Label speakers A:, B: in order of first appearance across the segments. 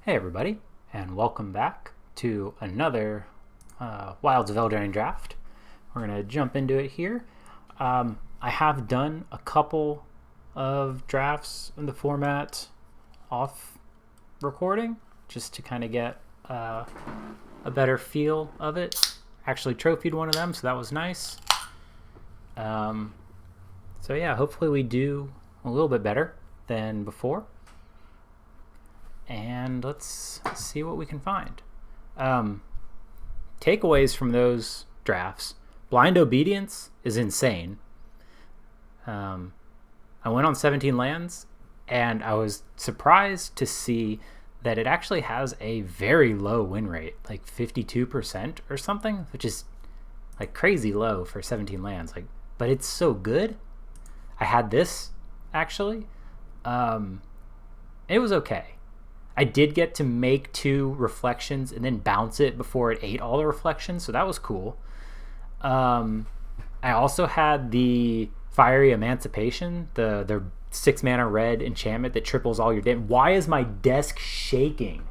A: Hey everybody, and welcome back to another Wilds of Eldraine draft. We're going to jump into it here. I have done a couple of drafts in the format off recording, just to kind of get a better feel of it. Actually trophied one of them, so that was nice. So yeah, hopefully we do a little bit better than before. And let's see what we can find. Takeaways from those drafts. Blind Obedience is insane. I went on 17 lands, and I was surprised to see that it actually has a very low win rate, like 52% or something, which is like crazy low for 17 lands. But it's so good. I had this, actually. It was okay. I did get to make 2 reflections and then bounce it before it ate all the reflections, so that was cool. I also had the Fiery Emancipation, the 6 mana red enchantment that triples all your damage. Why is my desk shaking?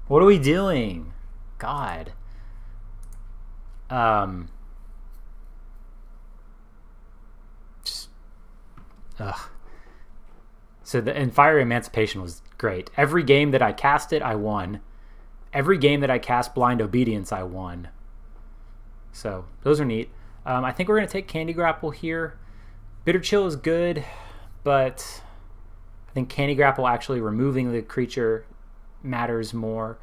A: What are we doing? God. So and Fiery Emancipation was great. Every game that I cast it, I won. Every game that I cast Blind Obedience, I won. So those are neat. I think we're going to take Candy Grapple here. Bitter Chill is good, but I think Candy Grapple actually removing the creature matters more.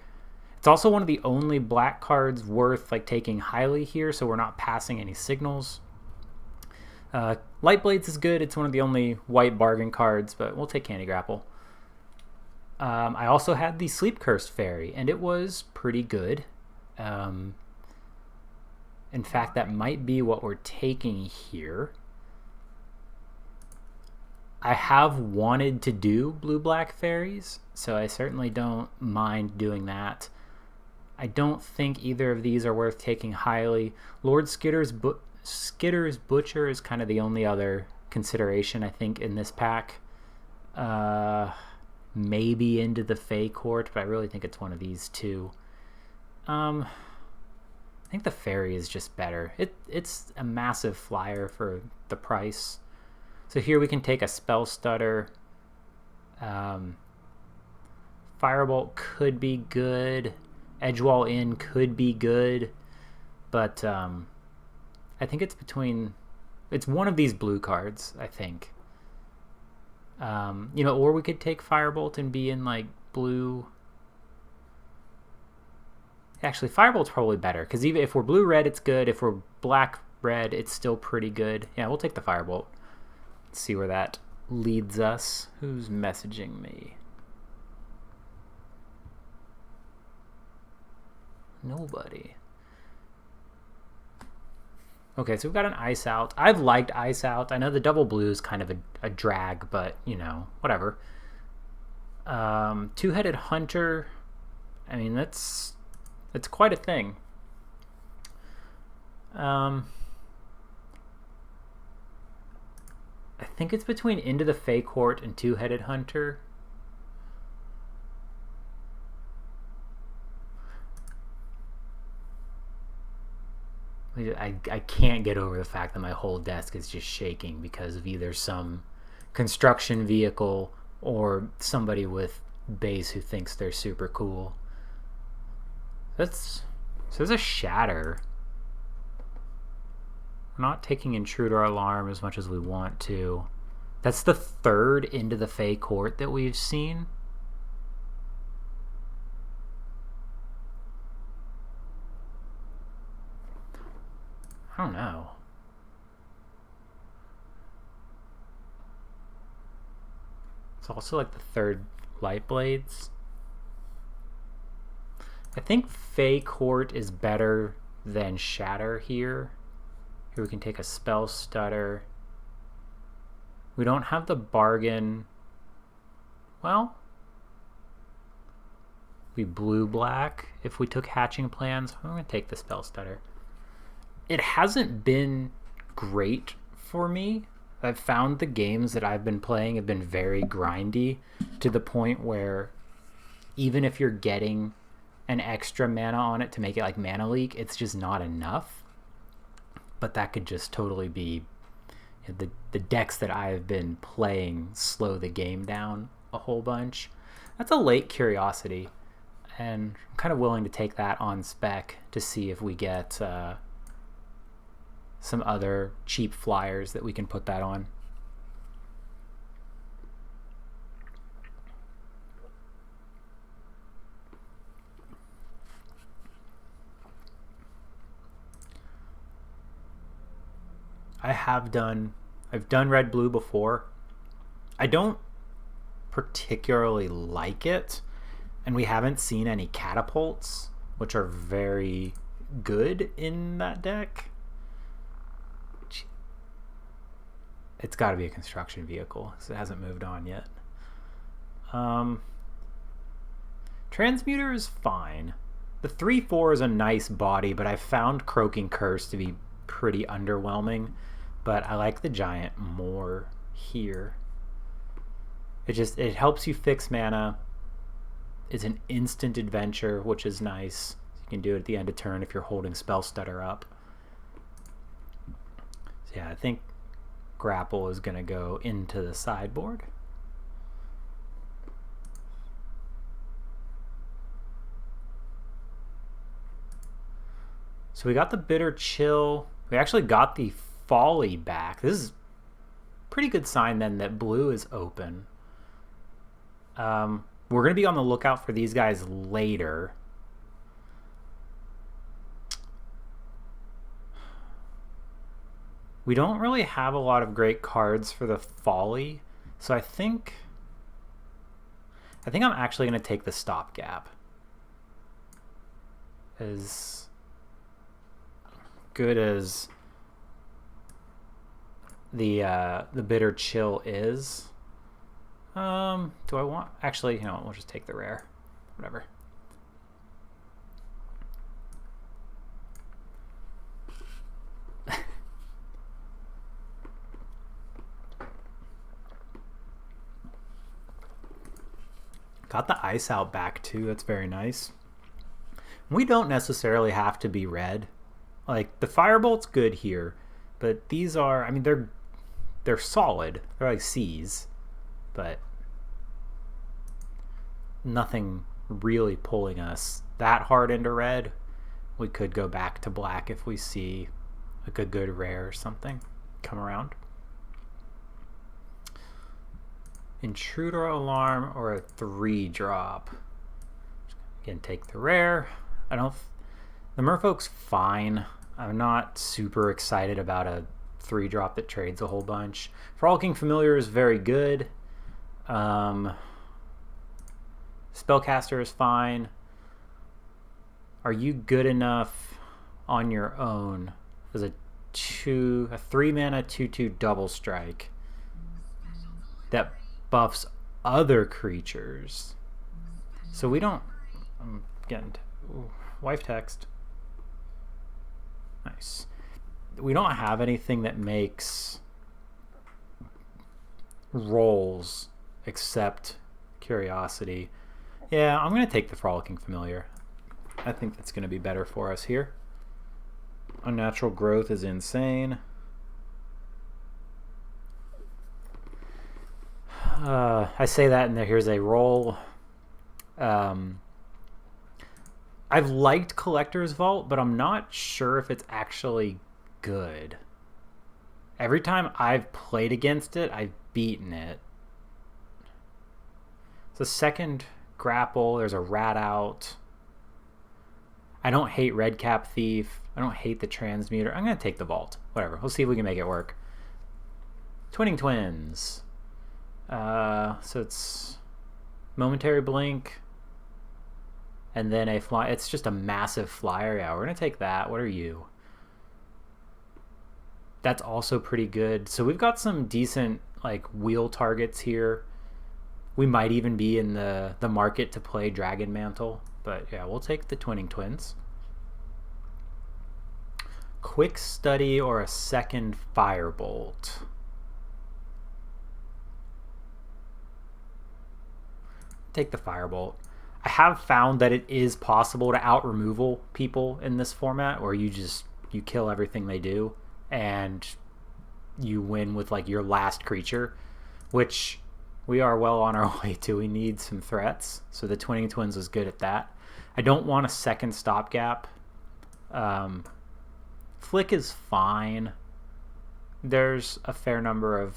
A: It's also one of the only black cards worth taking highly here, so we're not passing any signals. Light Blades is good. It's one of the only white bargain cards, but we'll take Candy Grapple. I also had the Sleep Cursed Fairy, and it was pretty good. In fact, that might be what we're taking here. I have wanted to do blue-black fairies, so I certainly don't mind doing that. I don't think either of these are worth taking highly. Lord Skitter's Butcher is kind of the only other consideration, I think, in this pack. Maybe Into the Fey Court, but I really think it's one of these two. I think the Fairy is just better. It's a massive flyer for the price. So here we can take a Spell Stutter. Firebolt could be good. Edgewall In could be good. But I think it's one of these blue cards, I think. Or we could take Firebolt and be in blue. Actually, Firebolt's probably better, because even if we're blue-red, it's good. If we're black-red, it's still pretty good. Yeah, we'll take the Firebolt. Let's see where that leads us. Who's messaging me? Nobody. Okay, so we've got an Ice Out. I've liked Ice Out. I know the double blue is kind of a drag, but, whatever. Two-Headed Hunter. I mean, that's quite a thing. I think it's between Into the Fey Court and Two-Headed Hunter. I can't get over the fact that my whole desk is just shaking because of either some construction vehicle or somebody with base who thinks they're super cool. So there's a Shatter. We're not taking Intruder Alarm as much as we want to. That's the 3rd Into the Fey Court that we've seen. I don't know. It's also the 3rd Light Blades. I think Fey Court is better than Shatter here. Here we can take a Spell Stutter. We don't have the bargain. Well, we blue-black. If we took Hatching Plans, I'm going to take the Spell Stutter. It hasn't been great for me. I've found the games that I've been playing have been very grindy to the point where even if you're getting an extra mana on it to make it like mana leak, it's just not enough. But that could just totally be the decks that I have been playing slow the game down a whole bunch. That's a late curiosity, and I'm kind of willing to take that on spec to see if we get some other cheap flyers that we can put that on. I've done red blue before. I don't particularly like it, and we haven't seen any catapults, which are very good in that deck. It's got to be a construction vehicle, because it hasn't moved on yet. Transmuter is fine. The 3/4 is a nice body, but I found Croaking Curse to be pretty underwhelming. But I like the giant more here. It helps you fix mana. It's an instant adventure, which is nice. You can do it at the end of turn if you're holding Spell Stutter up. So yeah, I think Grapple is going to go into the sideboard. So we got the Bitter Chill. We actually got the Folly back. This is a pretty good sign then that blue is open. We're going to be on the lookout for these guys later. We don't really have a lot of great cards for the Folly, so I think I'm actually going to take the Stopgap. As good as the Bitter Chill is. Do I want... Actually, you know, we'll just take the rare. Whatever. Got the Ice Out back too. That's very nice. We don't necessarily have to be red. Like, the Firebolt's good here, but these are... I mean, they're solid. They're like C's, but nothing really pulling us that hard into red. We could go back to black if we see like a good rare or something come around. Intruder Alarm or a 3-drop. Again, take the rare. The Merfolk's fine. I'm not super excited about a 3-drop that trades a whole bunch. Frolicking Familiar is very good. Spellcaster is fine. Are you good enough on your own as a 3-mana 2/2 double strike that buffs other creatures? So we don't... I'm getting... Wife text. Nice. We don't have anything that makes rolls except Curiosity. Yeah, I'm going to take the Frolicking Familiar. I think that's going to be better for us here. Unnatural Growth is insane. I say that and here's a roll. I've liked Collector's Vault, but I'm not sure if it's actually good. Every time I've played against it, I've beaten it. It's a second grapple. There's a rat out. I don't hate Redcap Thief. I don't hate the Transmuter. I'm going to take the Vault. Whatever. We'll see if we can make it work. Twinning Twins. So it's Momentary Blink. And then a fly. It's just a massive flyer. Yeah, we're going to take that. What are you? That's also pretty good. So we've got some decent like wheel targets here. We might even be in the market to play Dragon Mantle. But yeah, we'll take the Twinning Twins. Quick Study or a second Firebolt. Take the Firebolt. I have found that it is possible to out-removal people in this format, where you kill everything they do, and you win with like your last creature, which we are well on our way to. We need some threats, so the Twinning Twins is good at that. I don't want a second stopgap. Flick is fine. There's a fair number of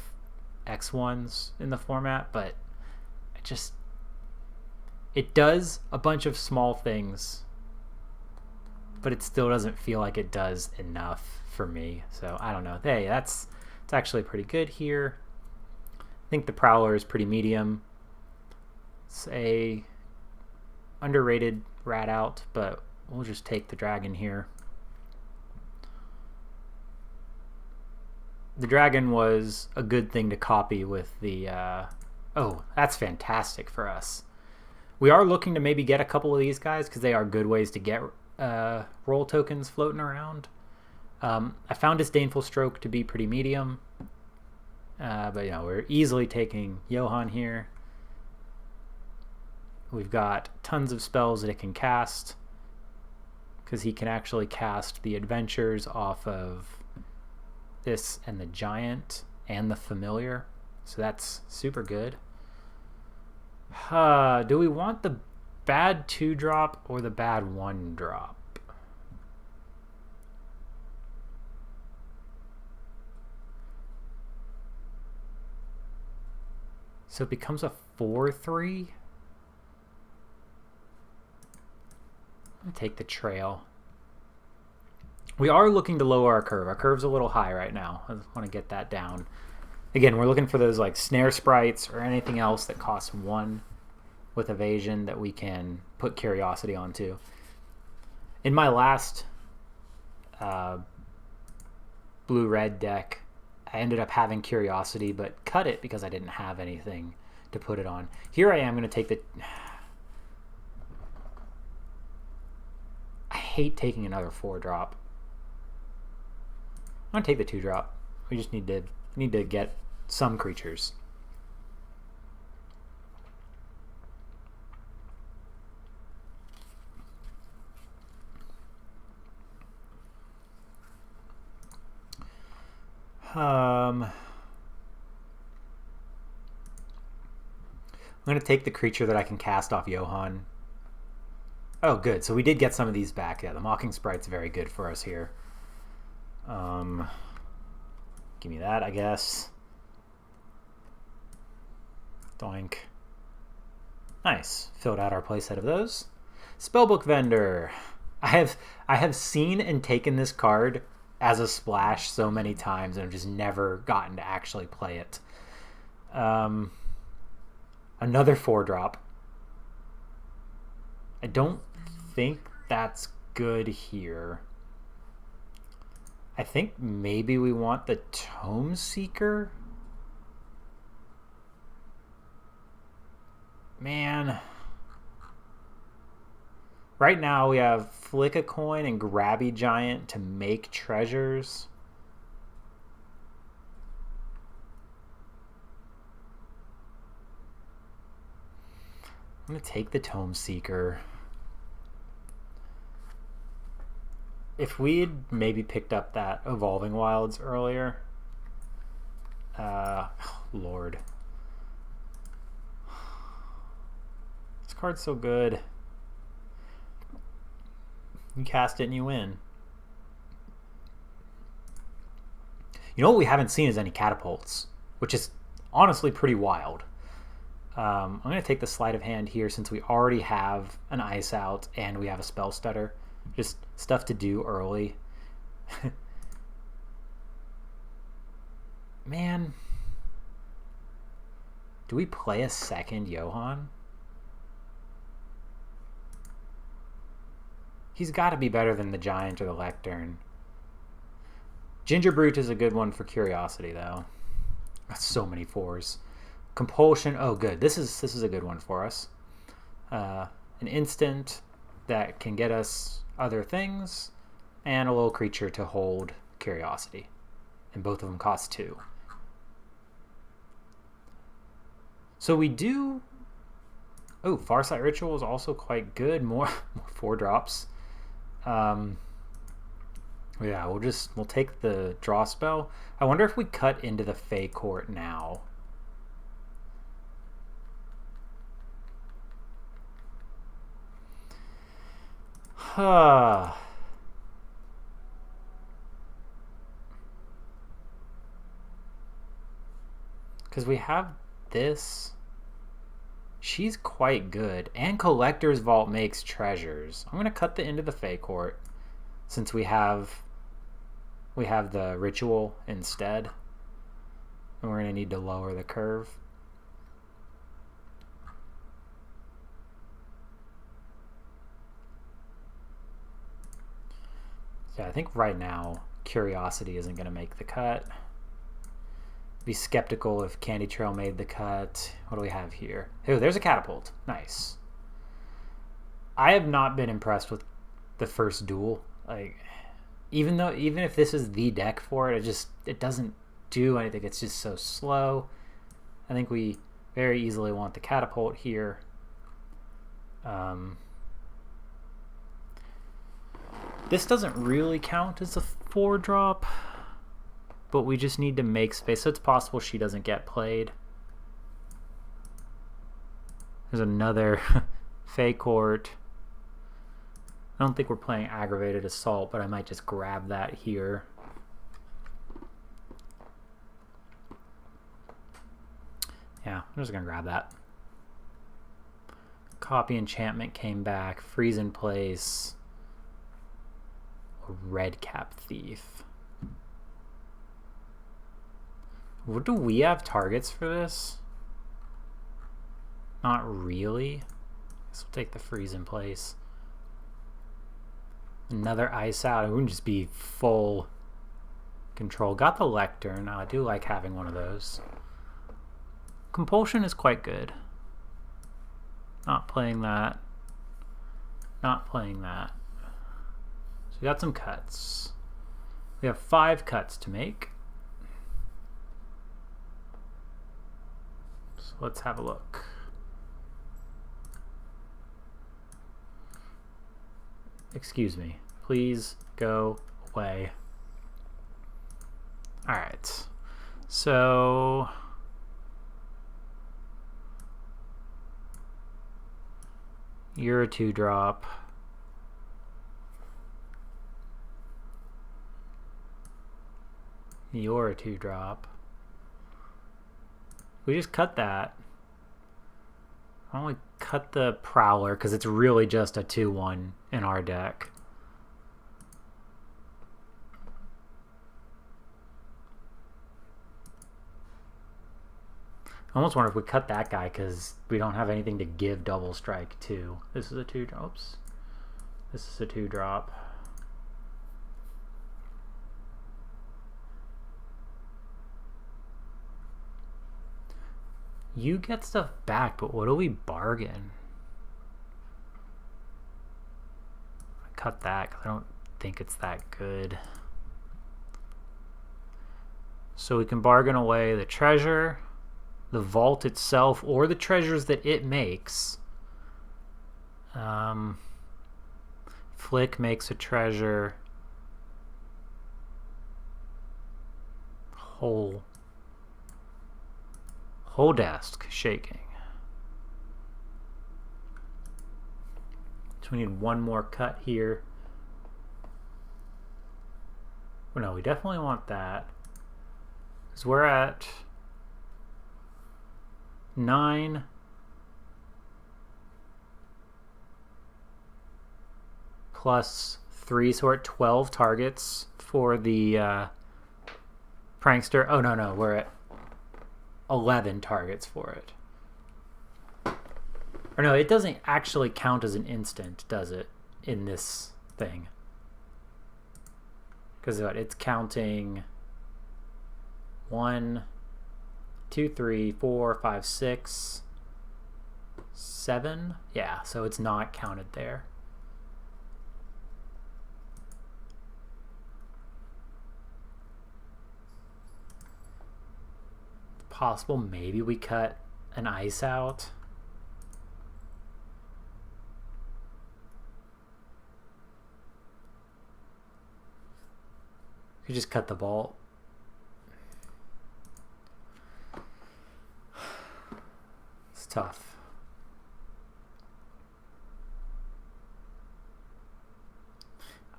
A: X1s in the format, but it does a bunch of small things, but it still doesn't feel like it does enough for me. So I don't know. Hey, it's actually pretty good here. I think the Prowler is pretty medium. It's a underrated rat out, but we'll just take the dragon here. The dragon was a good thing to copy with the... oh, that's fantastic for us. We are looking to maybe get a couple of these guys because they are good ways to get roll tokens floating around. I found Disdainful Stroke to be pretty medium. But you know, we're easily taking Johann here. We've got tons of spells that it can cast, because he can actually cast the Adventures off of this and the Giant and the Familiar. So that's super good. Do we want the bad 2-drop or the bad 1-drop? So it becomes a 4/3. I'm gonna take the Trail. We are looking to lower our curve. Our curve's a little high right now. I want to get that down. Again, we're looking for those like snare sprites or anything else that costs 1 with evasion that we can put Curiosity onto. In my last blue-red deck, I ended up having Curiosity, but cut it because I didn't have anything to put it on. Here I am going to take the... I hate taking another 4-drop. I'm going to take the 2-drop. We just need to get some creatures. I'm going to take the creature that I can cast off Johann. Oh, good. So we did get some of these back. Yeah, the Mocking Sprite's very good for us here. Give me that, I guess. Doink. Nice. Filled out our playset of those. Spellbook Vendor. I have seen and taken this card as a splash so many times and I've just never gotten to actually play it. Another 4-drop. I don't think that's good here. I think maybe we want the Tome Seeker. Man. Right now we have Flick a Coin and Grabby Giant to make treasures. I'm going to take the Tome Seeker. If we had maybe picked up that Evolving Wilds earlier. Lord. This card's so good. You cast it and you win. You know what we haven't seen is any catapults, which is honestly pretty wild. I'm going to take the Sleight of Hand here since we already have an Ice Out and we have a Spell Stutter. Just stuff to do early. Man. Do we play a second Johann? He's got to be better than the Giant or the Lectern. Ginger Brute is a good one for Curiosity, though. That's so many 4s. Compulsion. Oh, good. This is a good one for us. An instant that can get us other things, and a little creature to hold Curiosity. And both of them cost 2. So we do... Oh, Farsight Ritual is also quite good. More 4-drops. Yeah, we'll take the draw spell. I wonder if we cut into the Fey Court now. Because we have this. She's quite good. And Collector's Vault makes treasures. I'm going to cut the end of the Fey Court since we have the ritual instead. And we're going to need to lower the curve. Yeah, I think right now Curiosity isn't going to make the cut. Be skeptical if Candy Trail made the cut. What do we have here? Oh, there's a Catapult. Nice. I have not been impressed with the first duel. Like, even if this is the deck for it, it doesn't do anything. It's just so slow. I think we very easily want the Catapult here. This doesn't really count as a 4-drop. But we just need to make space, so it's possible she doesn't get played. There's another Fey Court. I don't think we're playing Aggravated Assault, but I might just grab that here. Yeah, I'm just going to grab that. Copy Enchantment came back. Freeze in place. A Redcap Thief. What do we have targets for this? Not really. Guess we'll take the freeze in place. Another ice out. It wouldn't just be full control. Got the Lectern. Now I do like having one of those. Compulsion is quite good. Not playing that. Not playing that. So we got some cuts. We have 5 cuts to make. Let's have a look. Excuse me. Please go away. Alright. So you're a 2-drop. You're a 2-drop. We just cut that. Why don't we cut the Prowler, because it's really just a 2-1 in our deck. I almost wonder if we cut that guy, because we don't have anything to give Double Strike to. This is a 2-drop. Oops. This is a 2-drop. You get stuff back, but what do we bargain? I cut that because I don't think it's that good. So we can bargain away the treasure, the vault itself, or the treasures that it makes. Flick makes a treasure. Whole desk shaking. So we need one more cut here. Well, no, we definitely want that. Because we're at 9. Plus 3, so we're at 12 targets for the prankster. Oh, no, we're at 11 targets for it. Or no, it doesn't actually count as an instant, does it, in this thing? Because it's counting 1, 2, 3, 4, 5, 6, 7. Yeah, so it's not counted there. Possible maybe we cut an ice out. We just cut the vault. It's tough.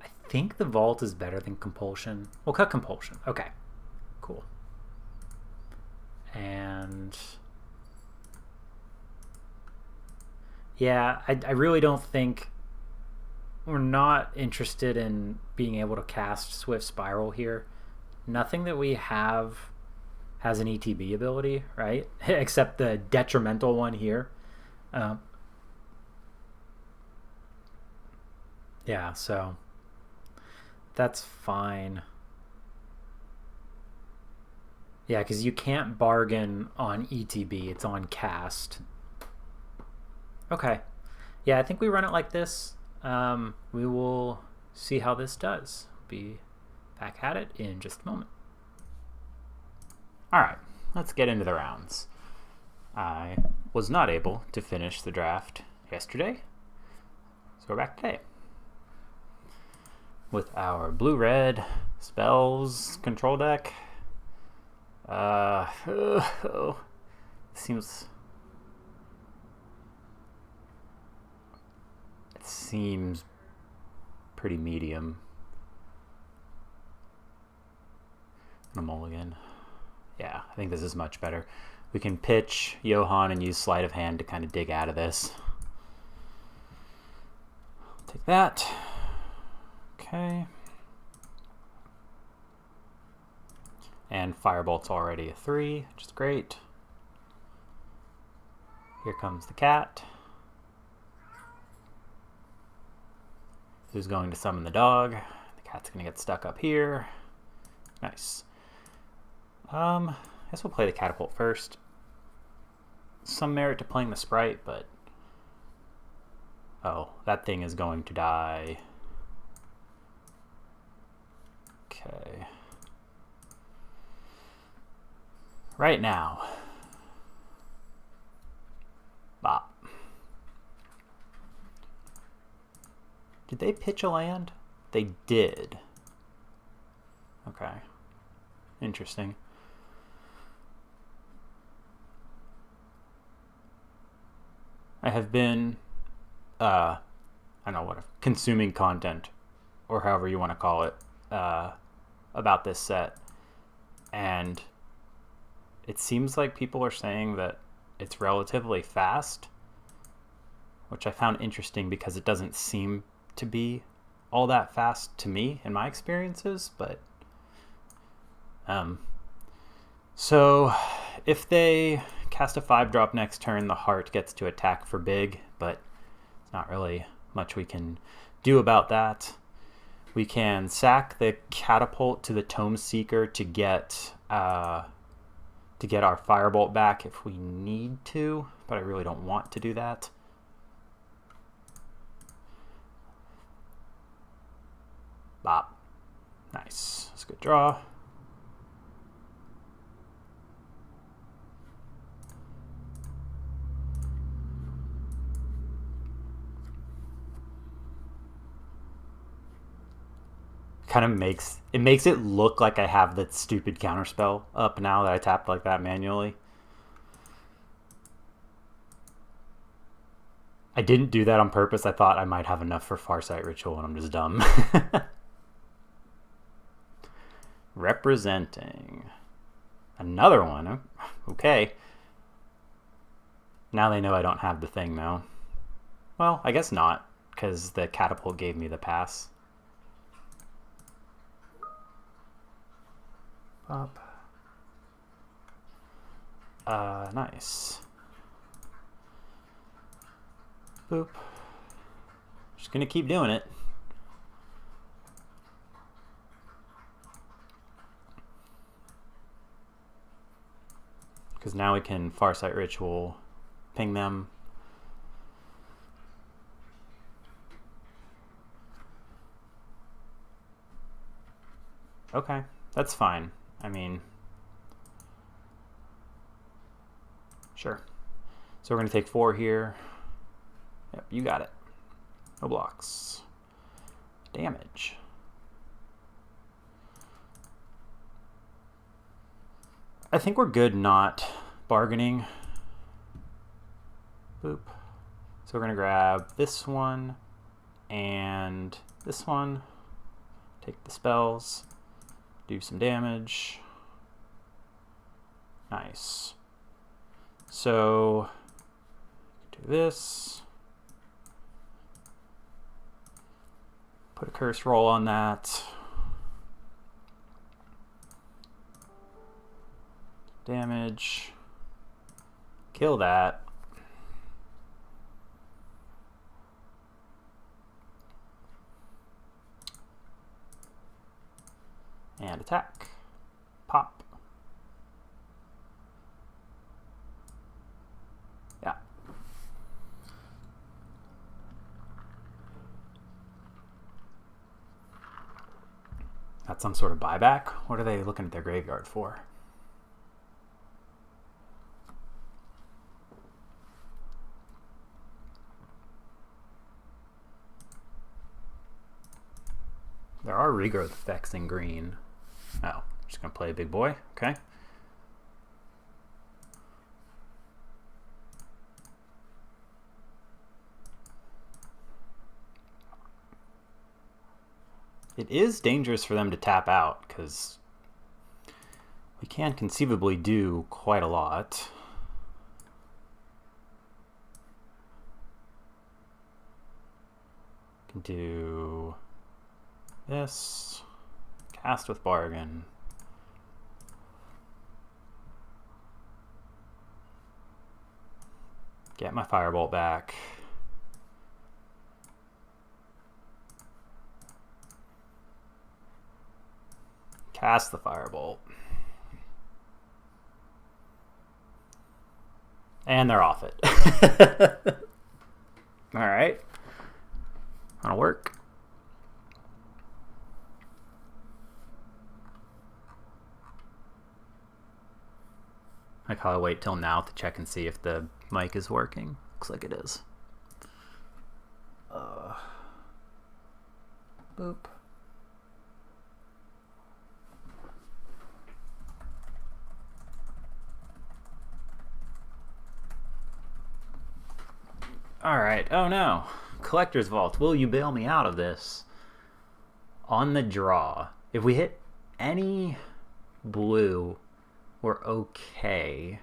A: I think the vault is better than compulsion. We'll cut compulsion. Okay, cool. And yeah, I really don't think we're not interested in being able to cast Swift Spiral here. Nothing that we have has an ETB ability, right? Except the detrimental one here. Yeah, so that's fine. Yeah, because you can't bargain on ETB. It's on cast. Okay. Yeah, I think we run it like this. We will see how this does. Be back at it in just a moment. All right, let's get into the rounds. I was not able to finish the draft yesterday, so we're back today with our blue-red spells control deck. Seems pretty medium. And a mulligan. Yeah, I think this is much better. We can pitch Johan and use sleight of hand to kind of dig out of this. Take that. Okay. And Firebolt's already a 3, which is great. Here comes the cat. Who's going to summon the dog. The cat's going to get stuck up here. Nice. I guess we'll play the catapult first. Some merit to playing the sprite, but... oh, that thing is going to die. Okay. Right now. Bop. Did they pitch a land? They did. Okay. Interesting. I have been, I don't know what, consuming content, or however you want to call it, about this set. And it seems like people are saying that it's relatively fast, which I found interesting because it doesn't seem to be all that fast to me in my experiences, but so if they cast a 5-drop next turn, the heart gets to attack for big, but it's not really much we can do about that. We can sack the catapult to the Tome Seeker to get our Firebolt back if we need to, but I really don't want to do that. Bop. Nice. That's a good draw. Kind of makes it look like I have that stupid counterspell up now that I tapped like that manually. I didn't do that on purpose. I thought I might have enough for Farsight Ritual, and I'm just dumb. Representing. Another one. Okay. Now they know I don't have the thing now. Well, I guess not, because the catapult gave me the pass. Pop. Nice. Boop. Just gonna keep doing it. Because now we can Farsight Ritual, ping them. Okay, that's fine. I mean, sure. So we're going to take 4 here. Yep, you got it. No blocks. Damage. I think we're good not bargaining. Boop. So we're going to grab this one and this one. Take the spells. Do some damage. Nice. So do this. Put a curse roll on that. Damage. Kill that. And attack. Pop. Yeah. That's some sort of buyback? What are they looking at their graveyard for? There are regrowth effects in green. Oh, just gonna play a big boy. Okay. It is dangerous for them to tap out because we can conceivably do quite a lot. Can do this. Cast with bargain. Get my firebolt back. Cast the firebolt. And they're off it. All right. That'll work. I call it wait till now to check and see if the mic is working. Looks like it is. Boop. All right. Oh no. Collector's Vault. Will you bail me out of this? On the draw. If we hit any blue, we're okay.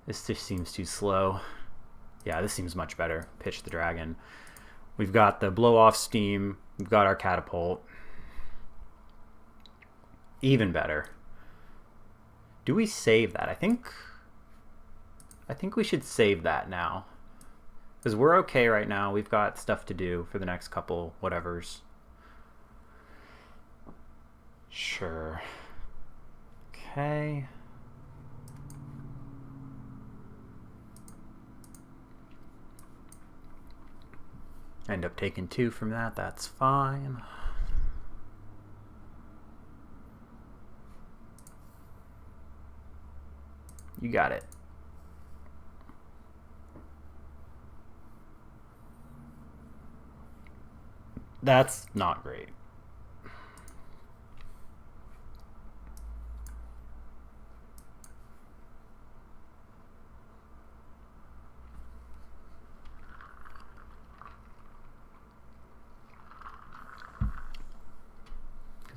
A: This just seems too slow. Yeah, this seems much better. Pitch the dragon. We've got the blow off steam. We've got our catapult. Even better. Do we save that? I think we should save that now. Because we're okay right now. We've got stuff to do for the next couple whatevers. Sure. Okay. End up taking 2 from that. That's fine. You got it. That's not great.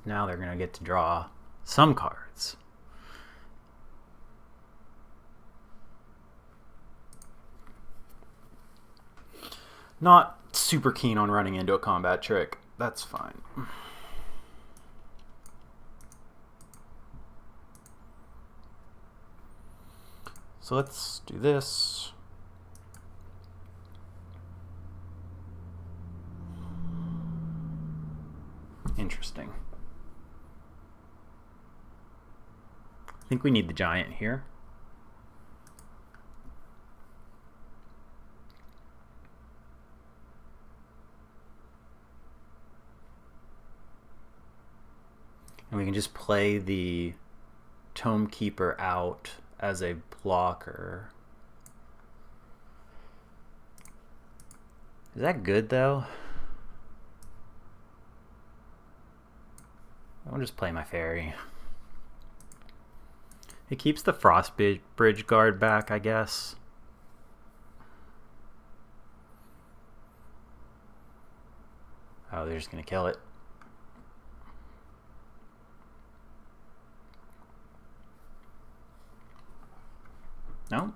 A: Now they're going to get to draw some cards. Not super keen on running into a combat trick. That's fine. So let's do this. Interesting. I think we need the giant here. And we can just play the Tome Keeper out as a blocker. Is that good though? I'll just play my fairy. It keeps the Frost Bridge guard back, I guess. Oh, they're just going to kill it. No.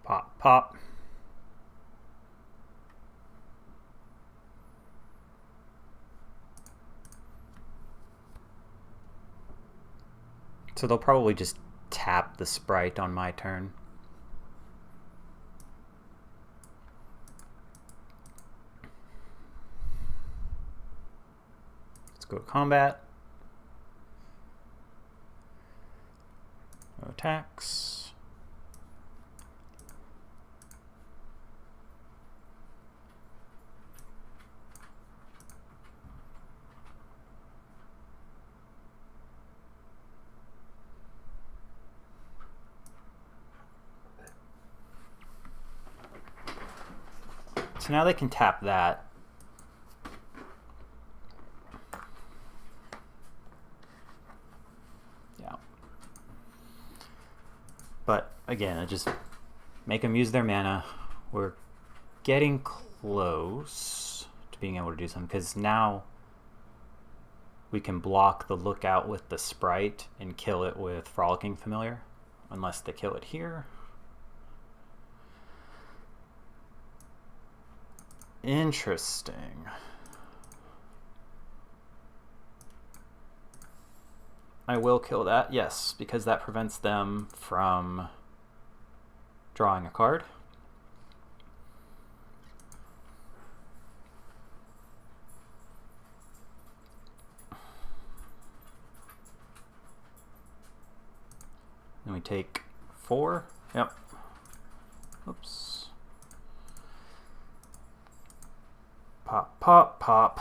A: Pop, pop. So they'll probably just tap the sprite on my turn. Let's go to combat. No attacks. So now they can tap that. Yeah. But again, I just make them use their mana. We're getting close to being able to do something because now we can block the lookout with the sprite and kill it with Frolicking Familiar, unless they kill it here. Interesting. I will kill that, yes, because that prevents them from drawing a card. Then we take 4. Yep. Oops. Pop, pop, pop.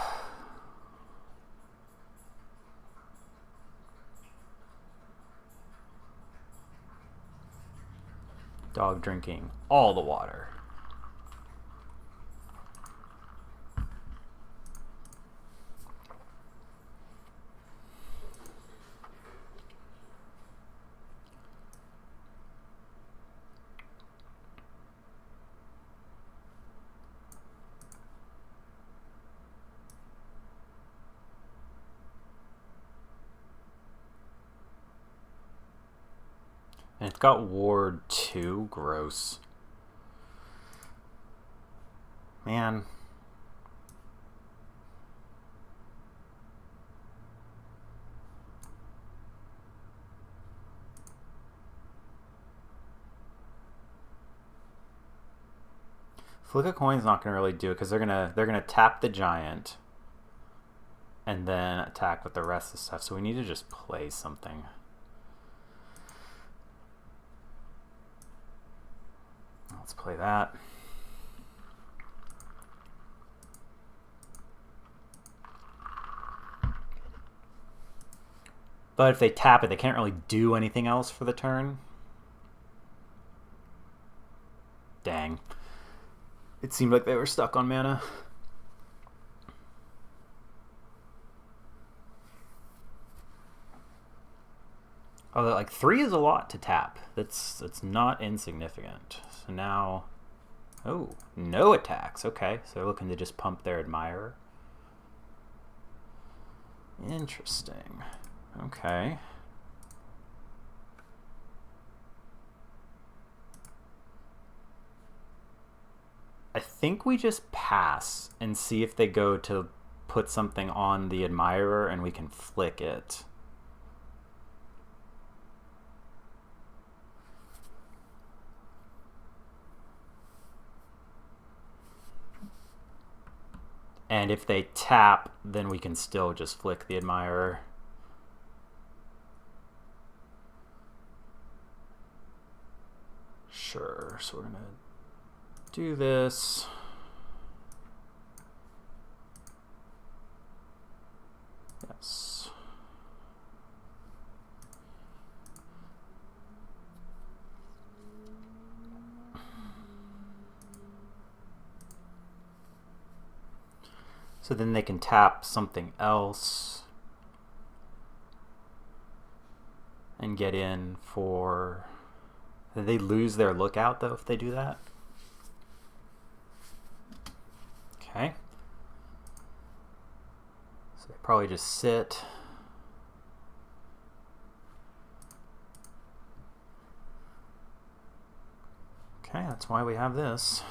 A: Dog drinking all the water. And it's got Ward 2. Gross. Man. Flick a Coin's not going to really do it because they're gonna tap the giant and then attack with the rest of the stuff. So we need to just play something. Let's play that. But if they tap it, they can't really do anything else for the turn. Dang. It seemed like they were stuck on mana. Oh, like 3 is a lot to tap. That's not insignificant. So now, oh, no attacks. Okay, so they're looking to just pump their Admirer. Interesting. Okay. I think we just pass and see if they go to put something on the Admirer and we can flick it. And if they tap, then we can still just flick the Admirer. Sure, so we're gonna do this. So then they can tap something else and get in for... Do they lose their lookout, though, if they do that? Okay. So they probably just sit. Okay, that's why we have this.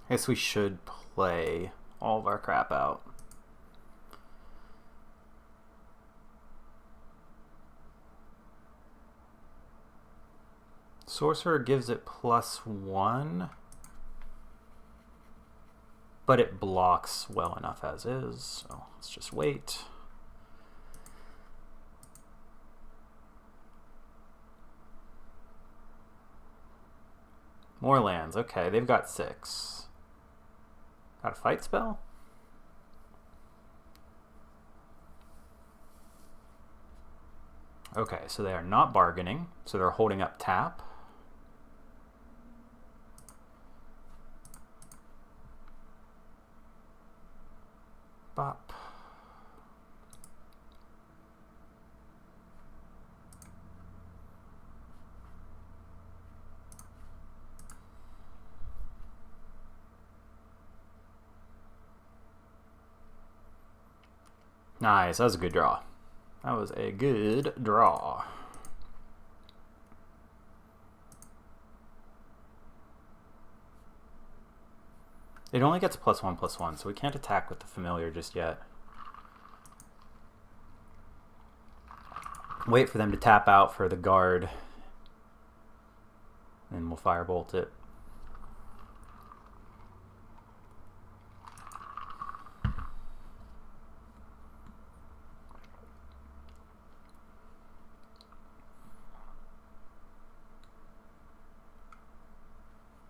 A: I guess we should play all of our crap out. Sorcerer gives it +1, but it blocks well enough as is, so let's just wait. More lands. Okay, they've got 6. Got a fight spell? Okay, so they are not bargaining, so they're holding up tap. Bop. Nice, that was a good draw. That was a good draw. It only gets +1/+1, so we can't attack with the familiar just yet. Wait for them to tap out for the guard, and we'll firebolt it.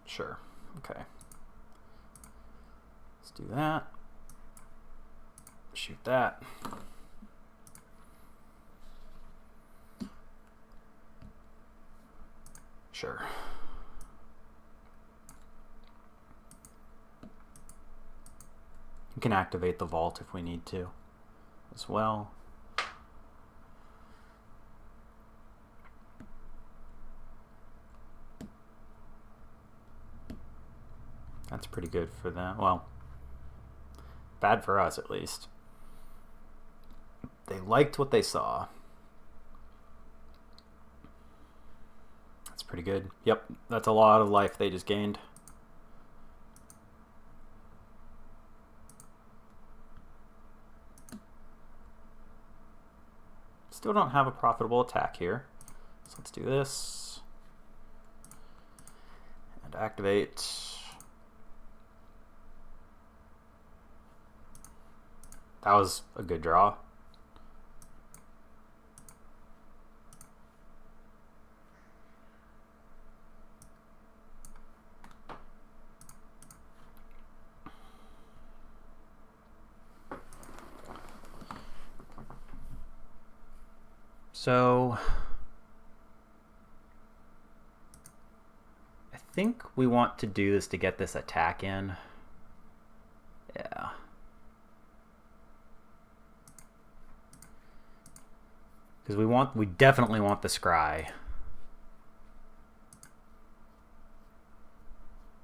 A: Sure. Okay. Let's do that. Shoot that. Sure. We can activate the vault if we need to as well. That's pretty good for them. Well, bad for us at least. They liked what they saw. That's pretty good. Yep, that's a lot of life they just gained. Still don't have a profitable attack here. So let's do this. And activate. That was a good draw. So I think we want to do this to get this attack in. Yeah. Because we definitely want the scry.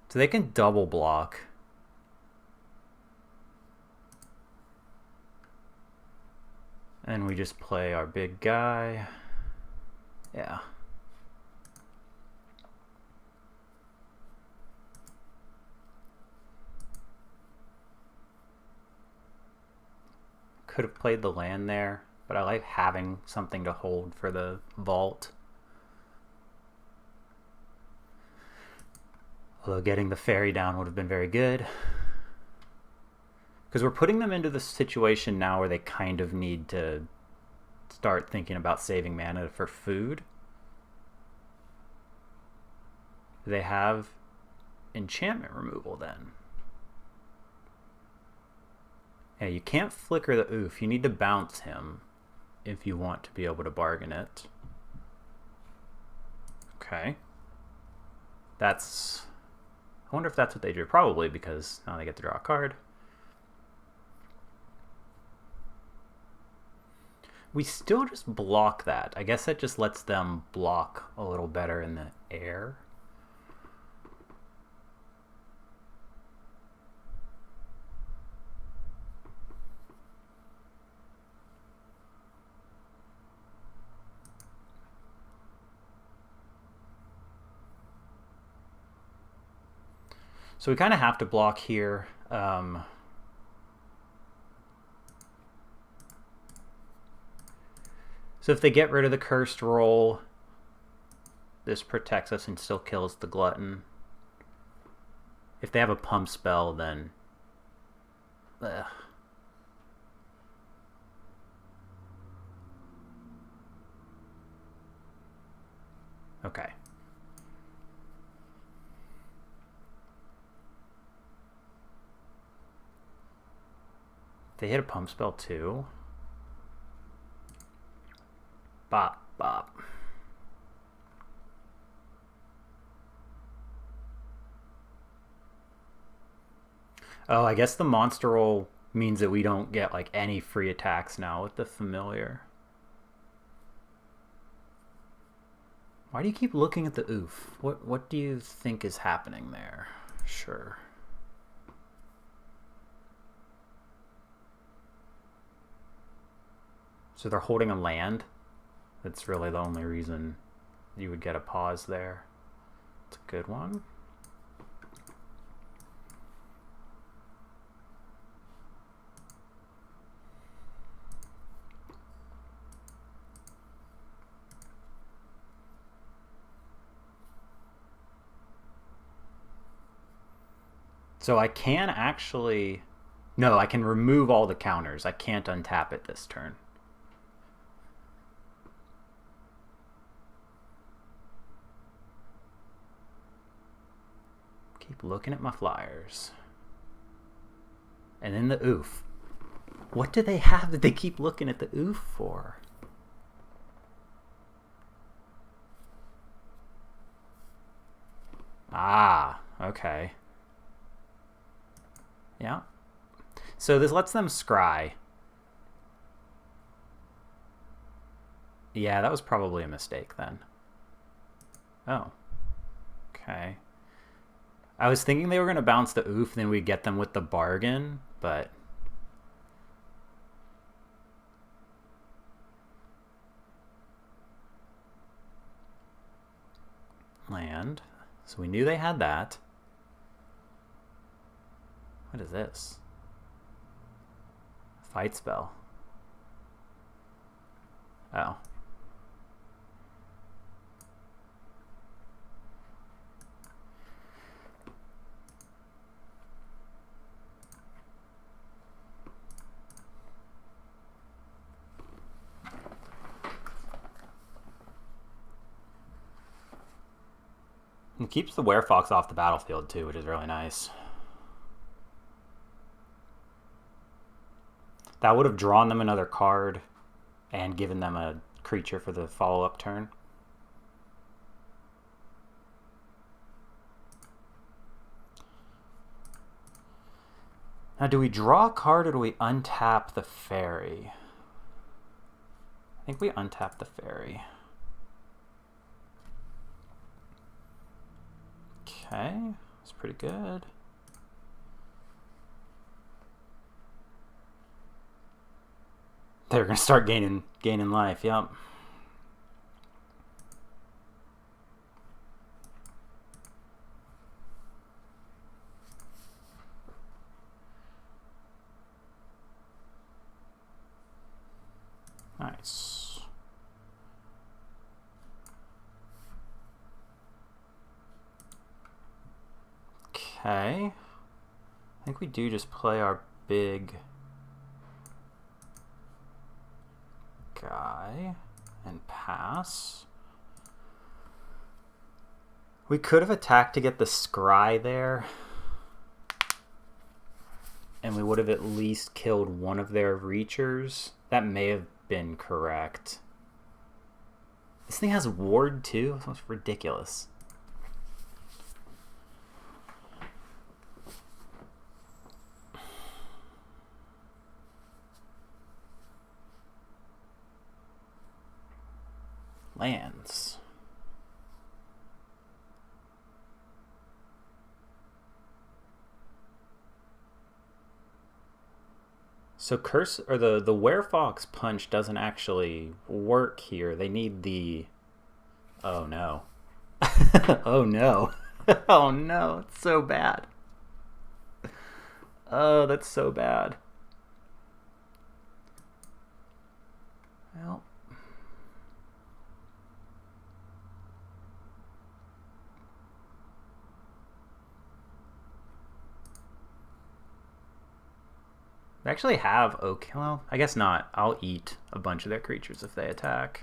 A: So they can double block. And we just play our big guy. Yeah. Could have played the land there, but I like having something to hold for the vault. Although getting the fairy down would have been very good. Because we're putting them into the situation now where they kind of need to start thinking about saving mana for food. They have enchantment removal then. Yeah, you can't flicker the oof. You need to bounce him if you want to be able to bargain it. Okay. That's... I wonder if that's what they drew. Probably, because now they get to draw a card. We still just block that. I guess that just lets them block a little better in the air. So we kind of have to block here. So if they get rid of the cursed roll, this protects us and still kills the glutton. If they have a pump spell, then... Ugh. Okay. They hit a pump spell too. Bop, bop. Oh, I guess the monster roll means that we don't get like any free attacks now with the familiar. Why do you keep looking at the oof? What do you think is happening there? Sure. So they're holding a land? That's really the only reason you would get a pause there. It's a good one. So I can actually... No, I can remove all the counters. I can't untap it this turn. Keep looking at my flyers. And then the oof. What do they have that they keep looking at the oof for? Ah, okay. Yeah. So this lets them scry. Yeah, that was probably a mistake then. Oh. Okay. I was thinking they were going to bounce the oof, then we'd get them with the bargain, but... Land. So we knew they had that. What is this? Fight spell. Oh. It keeps the Werefox off the battlefield too, which is really nice. That would have drawn them another card and given them a creature for the follow-up turn. Now, do we draw a card or do we untap the fairy? I think we untap the fairy. Okay, that's pretty good. They're gonna start gaining life. Yep. Nice. Okay. I think we do just play our big guy and pass. We could have attacked to get the scry there. And we would have at least killed one of their reachers. That may have been correct. This thing has ward too? That's ridiculous. Lands. So curse or the Werefox punch doesn't actually work here. They need the oh no. Oh no. Oh no, it's so bad. Oh, that's so bad. Well, they actually have okay. Well, I guess not. I'll eat a bunch of their creatures if they attack.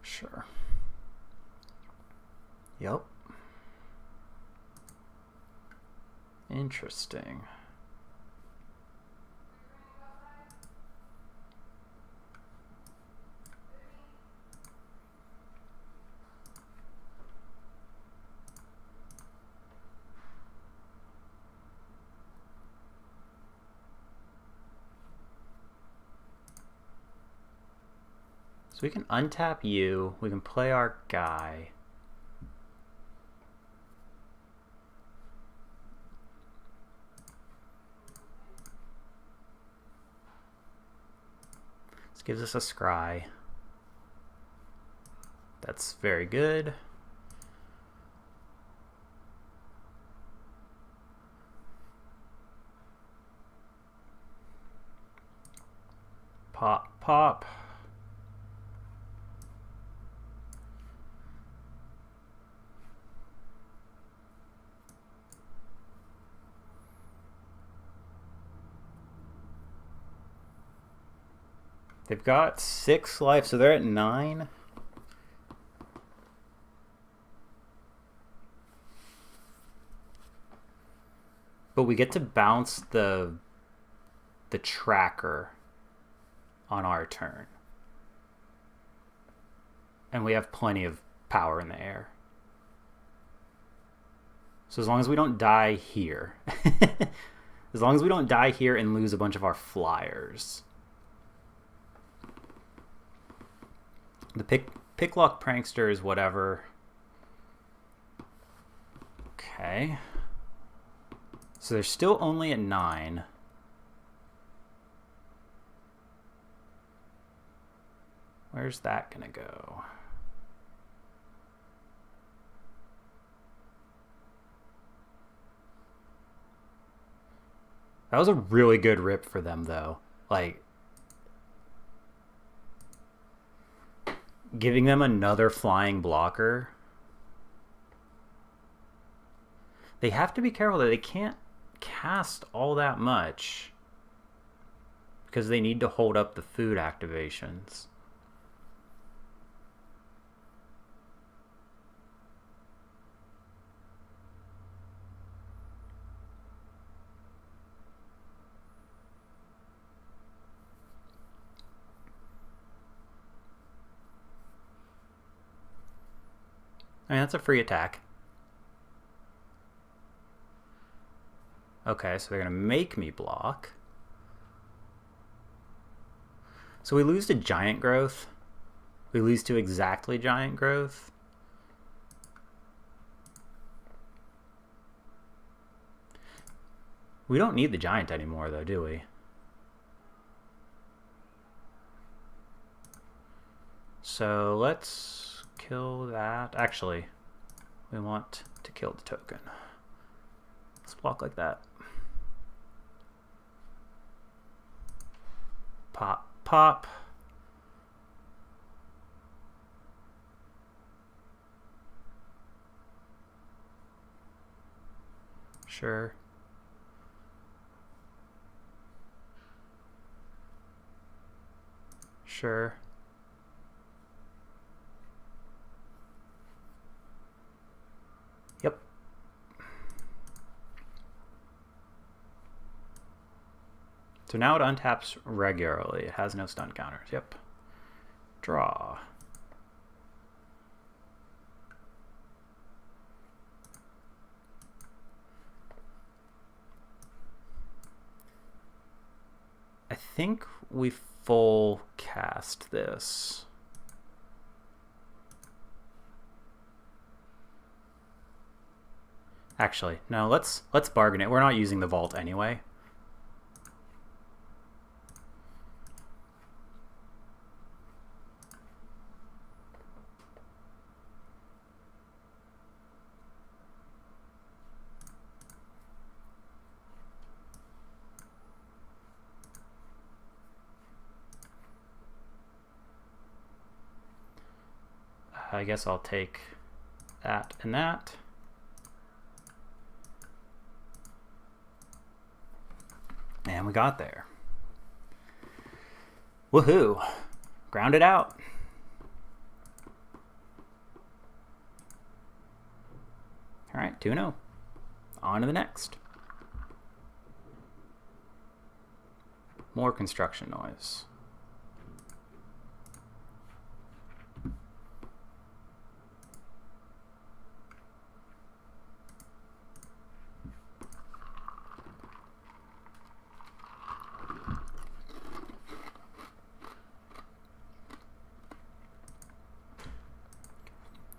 A: Sure. Yep. Interesting. So we can untap you. We can play our guy. This gives us a scry. That's very good. Pop, pop. They've got 6 life, so they're at 9. But we get to bounce the tracker on our turn. And we have plenty of power in the air. So as long as we don't die here. As long as we don't die here and lose a bunch of our flyers. The picklock prankster is whatever. Okay. So they're still only at 9. Where's that gonna go? That was a really good rip for them, though. Like, giving them another flying blocker. They have to be careful that they can't cast all that much because they need to hold up the food activations. I mean, that's a free attack. Okay, so they're going to make me block. So we lose to giant growth. We lose to exactly giant growth. We don't need the giant anymore, though, do we? So let's kill that. Actually, we want to kill the token. Let's block like that. Pop, pop. Sure. Sure. So now it untaps regularly. It has no stun counters. Yep. Draw. I think we full cast this. Actually, no, let's bargain it. We're not using the vault anyway. I guess I'll take that and that. And we got there. Woohoo! Ground it out. All right, 2-0. On to the next. More construction noise.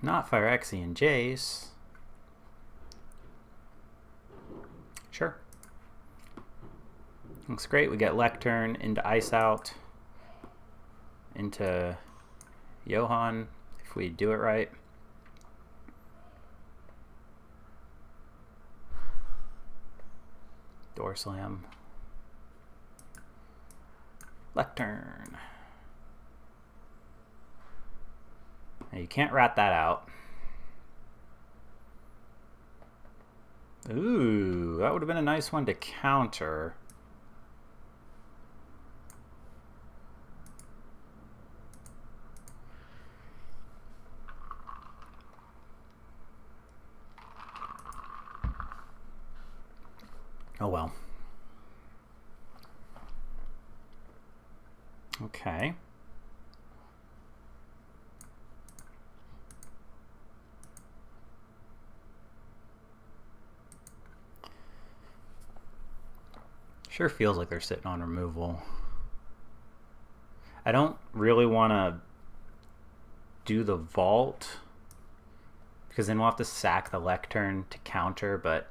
A: Not Phyrexian Jace. Sure. Looks great. We get Lectern into Ice Out, into Johan, if we do it right. Door Slam. Lectern. Now you can't rat that out. Ooh, that would have been a nice one to counter. Oh well. Okay. Sure feels like they're sitting on removal. I don't really want to do the vault because then we'll have to sack the Lectern to counter, but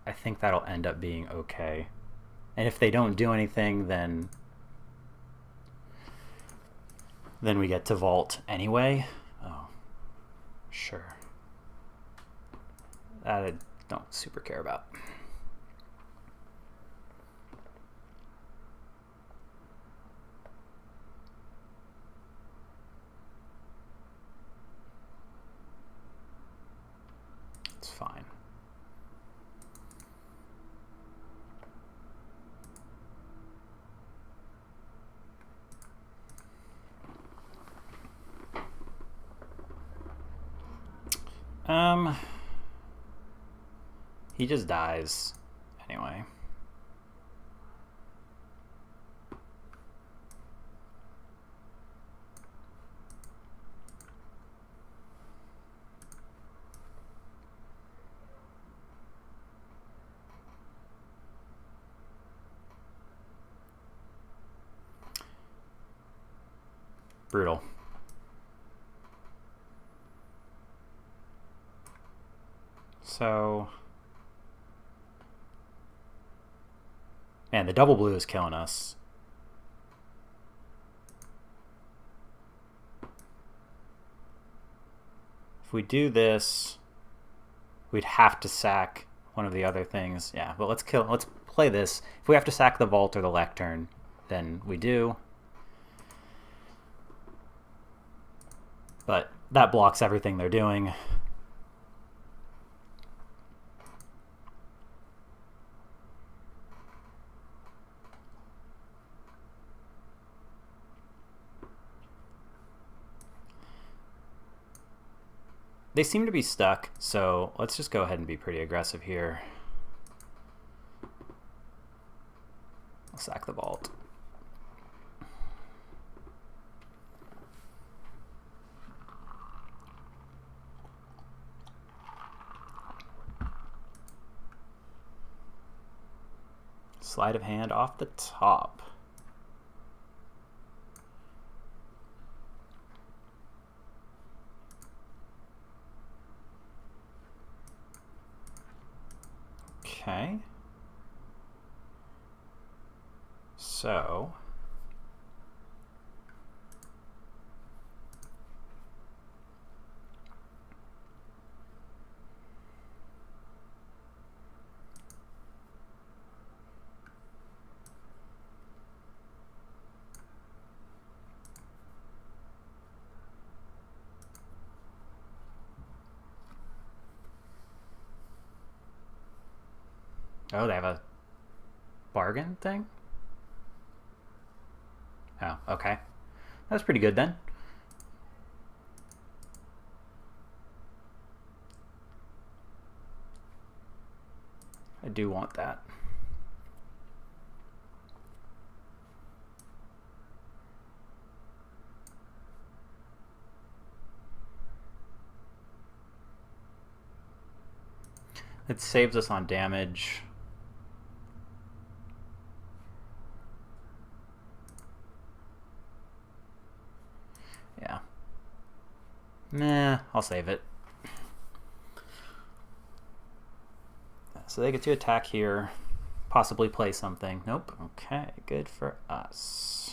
A: I think that'll end up being okay. And if they don't do anything, then we get to vault anyway. Oh, sure. That I don't super care about. It's fine. He just dies anyway. Brutal. So, man, the double blue is killing us. If we do this, we'd have to sack one of the other things. Yeah, but let's play this. If we have to sack the vault or the Lectern, then we do. But that blocks everything they're doing. They seem to be stuck, so let's just go ahead and be pretty aggressive here. I'll sack the vault. Sleight of hand off the top. Okay. So oh, they have a bargain thing? Oh, okay. That's pretty good then. I do want that. It saves us on damage. Yeah. Nah, I'll save it. So they get to attack here, possibly play something. Nope. Okay, good for us.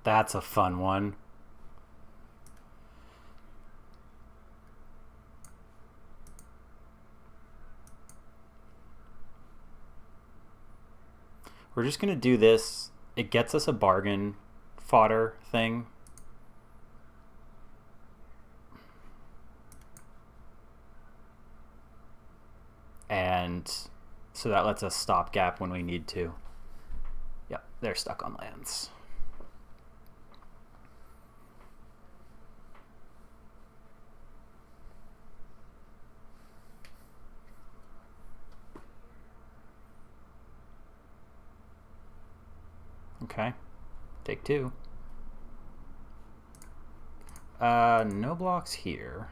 A: That's a fun one. We're just going to do this. It gets us a bargain fodder thing. And so that lets us stopgap when we need to. Yep, they're stuck on lands. Okay, take two. No blocks here.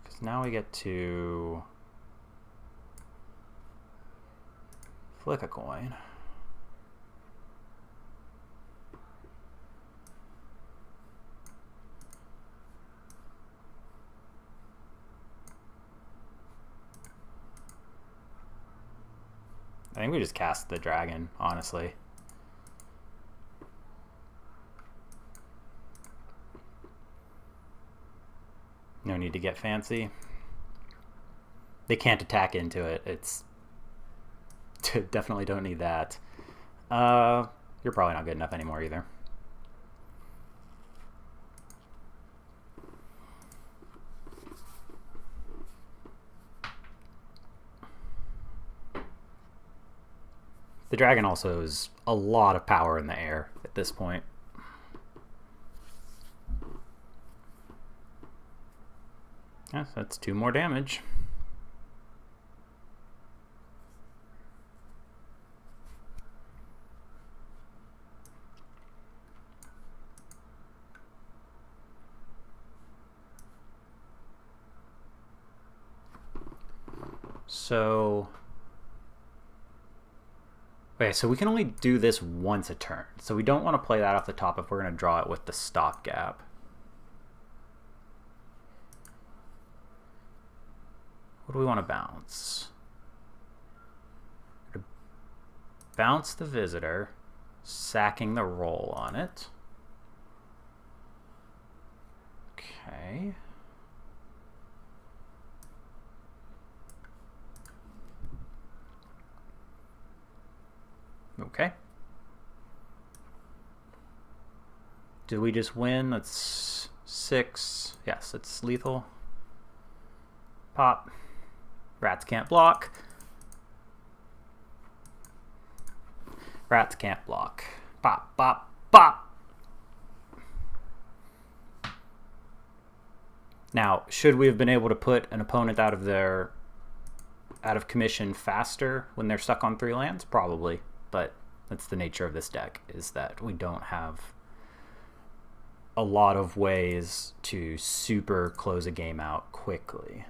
A: Because now we get to flick a coin. I think we just cast the dragon, honestly. No need to get fancy. They can't attack into it. It's definitely don't need that. You're probably not good enough anymore either. The dragon also is a lot of power in the air at this point. Yeah, that's 2 more damage. So okay, so we can only do this once a turn. So we don't want to play that off the top if we're going to draw it with the stopgap. What do we want to bounce? Bounce the visitor, sacking the roll on it. Okay. Okay. Did we just win? That's 6. Yes, it's lethal. Pop. Rats can't block. Rats can't block. Bop, bop, bop. Now, should we have been able to put an opponent out of commission faster when they're stuck on 3 lands? Probably, but that's the nature of this deck, is that we don't have a lot of ways to super close a game out quickly.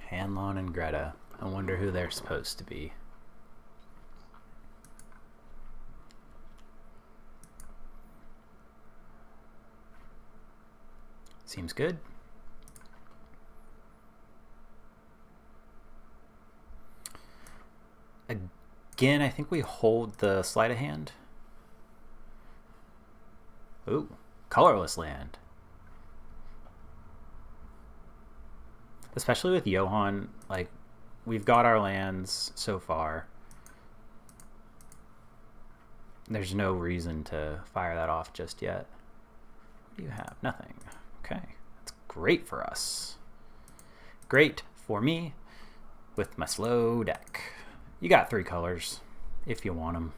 A: Hanlon and Greta. I wonder who they're supposed to be. Seems good. Again, I think we hold the sleight of hand. Ooh, colorless land. Especially with Johan, like, we've got our lands so far. There's no reason to fire that off just yet. What do you have? Nothing. Okay, that's great for us. Great for me with my slow deck. You got 3 colors if you want them.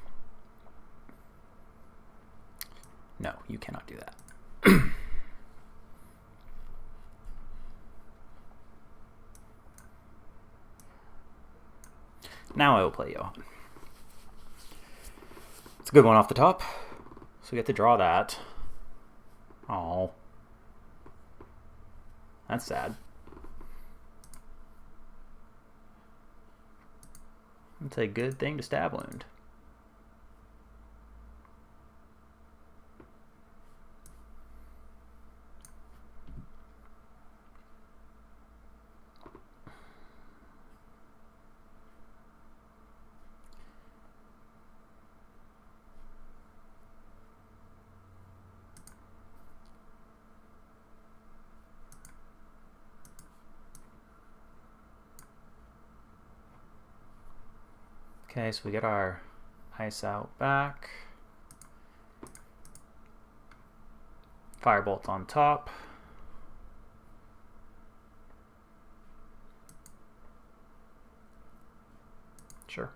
A: No, you cannot do that. Now I will play Johan. It's a good one off the top. So we get to draw that. Oh, that's sad. It's a good thing to stab wound. Okay, so we get our ice out back. Firebolt on top. Sure.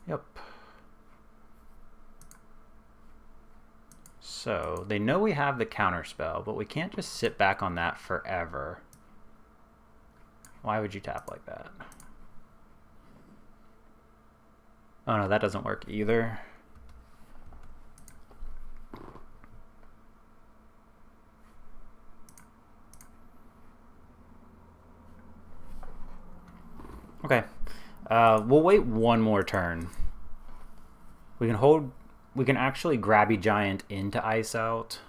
A: Yep. So they know we have the counter spell, but we can't just sit back on that forever. Why would you tap like that? Oh no, that doesn't work either. Okay, we'll wait one more turn. We can hold. We can actually Grabby Giant into Ice Out,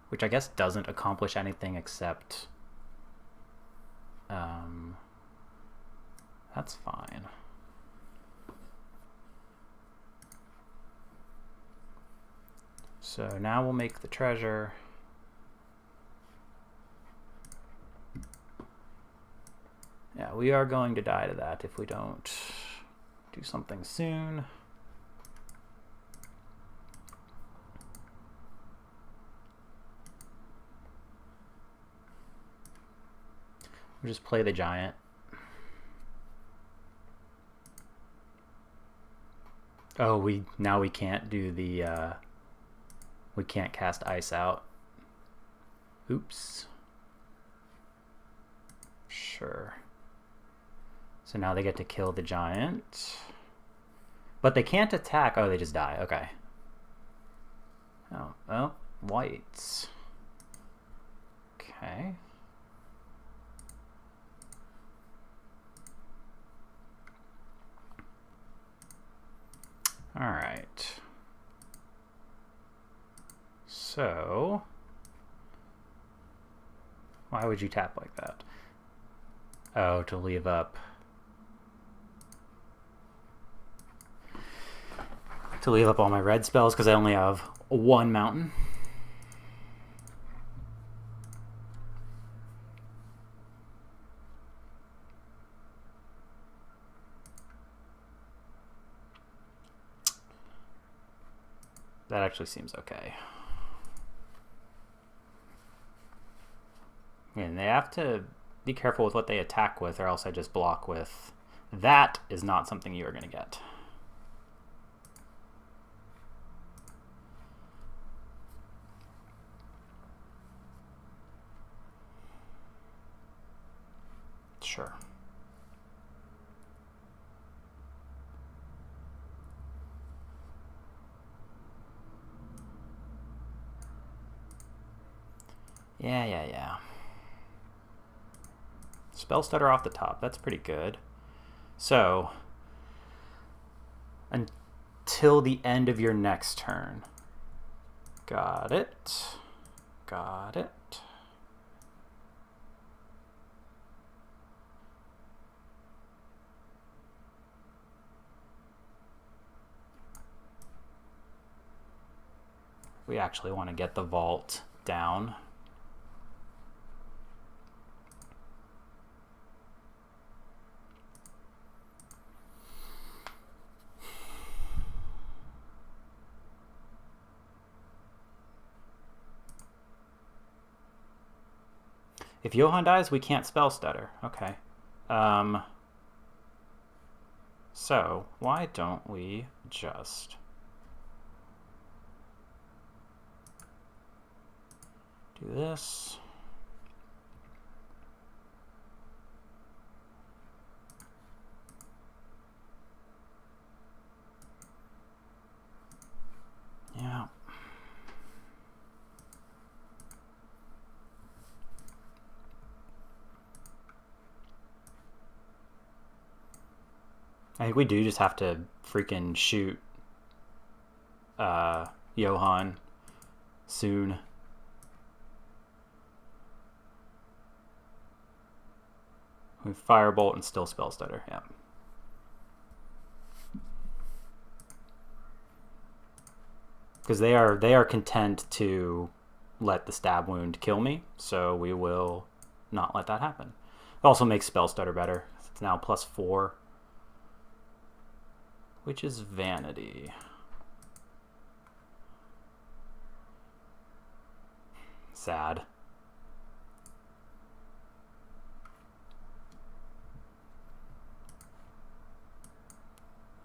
A: which I guess doesn't accomplish anything except... that's fine. So now we'll make the treasure. Yeah, we are going to die to that if we don't do something soon. We'll just play the giant. Oh, now we can't do the we can't cast Ice Out. Oops. Sure. So now they get to kill the giant. But they can't attack. Oh, they just die. Okay. Oh, well, whites. Okay. All right. So, why would you tap like that? Oh, to leave up. to leave up all my red spells because I only have one mountain. That actually seems okay. And they have to be careful with what they attack with, or else I just block with. That is not something you are going to get. Sure. Yeah. Spell stutter off the top. That's pretty good. So, until the end of your next turn. Got it. Got it. We actually want to get the vault down. If Johann dies, we can't spell stutter. Okay. So why don't we just do this? Yeah. I think we do just have to freaking shoot Johann soon. We firebolt and still spell stutter. Yeah. Because they are content to let the stab wound kill me, so we will not let that happen. It also makes spell stutter better. It's now +4, which is vanity. Sad.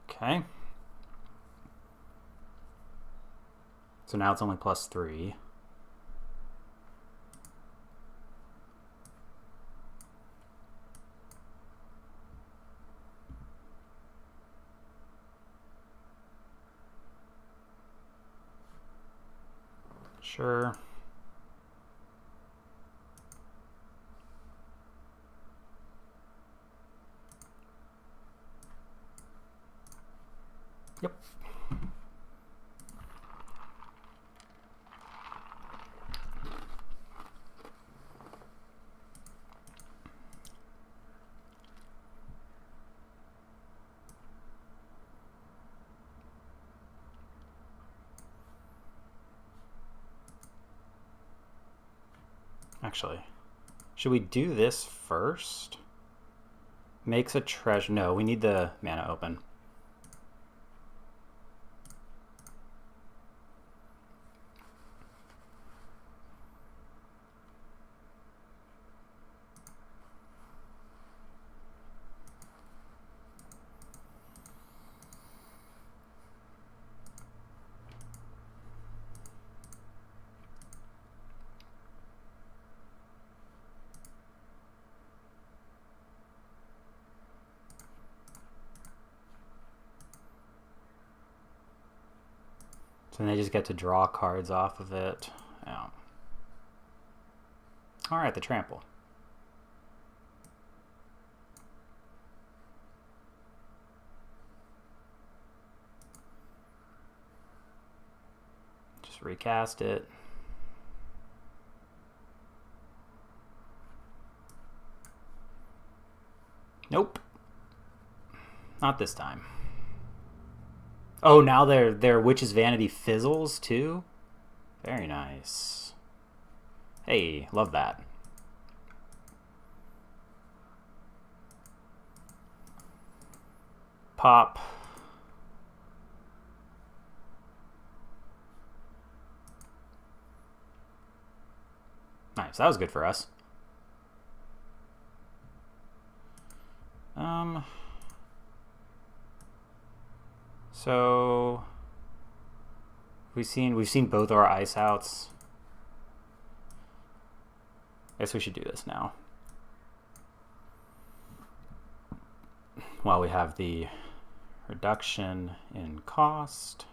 A: Okay. So now it's only +3. Sure. Yep. Actually, should we do this first? Makes a treasure. No, we need the mana open. So then they just get to draw cards off of it. Yeah. All right, the trample. Just recast it. Nope. Not this time. Oh, now their Witch's Vanity fizzles too? Very nice. Hey, love that. Pop. Nice, that was good for us. So we've seen both our ice outs. I guess we should do this now. While we have the reduction in cost.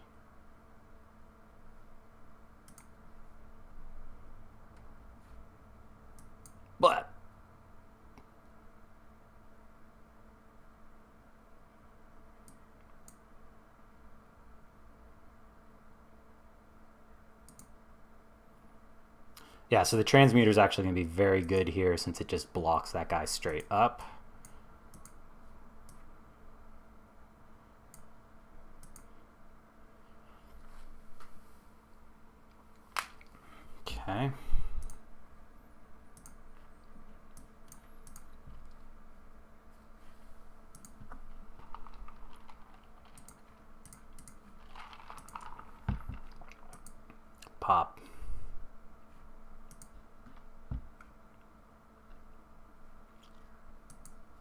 A: But yeah, so the transmuter is actually going to be very good here since it just blocks that guy straight up. Okay. Pop.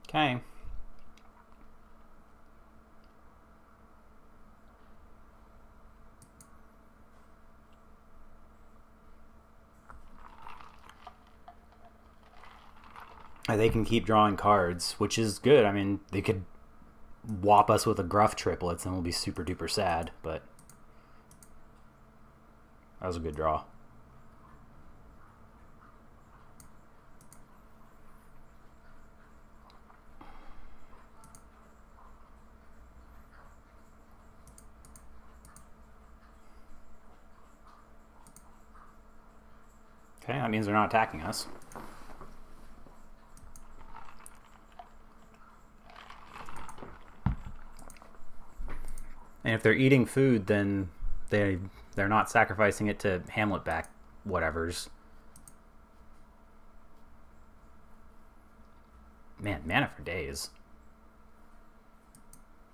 A: Okay. They can keep drawing cards, which is good. I mean, they could whop us with a Gruff triplets and we'll be super duper sad, but that was a good draw. Okay, that means they're not attacking us. And if they're eating food, then they're not sacrificing it to Hamlet back whatevers. Man, mana for days.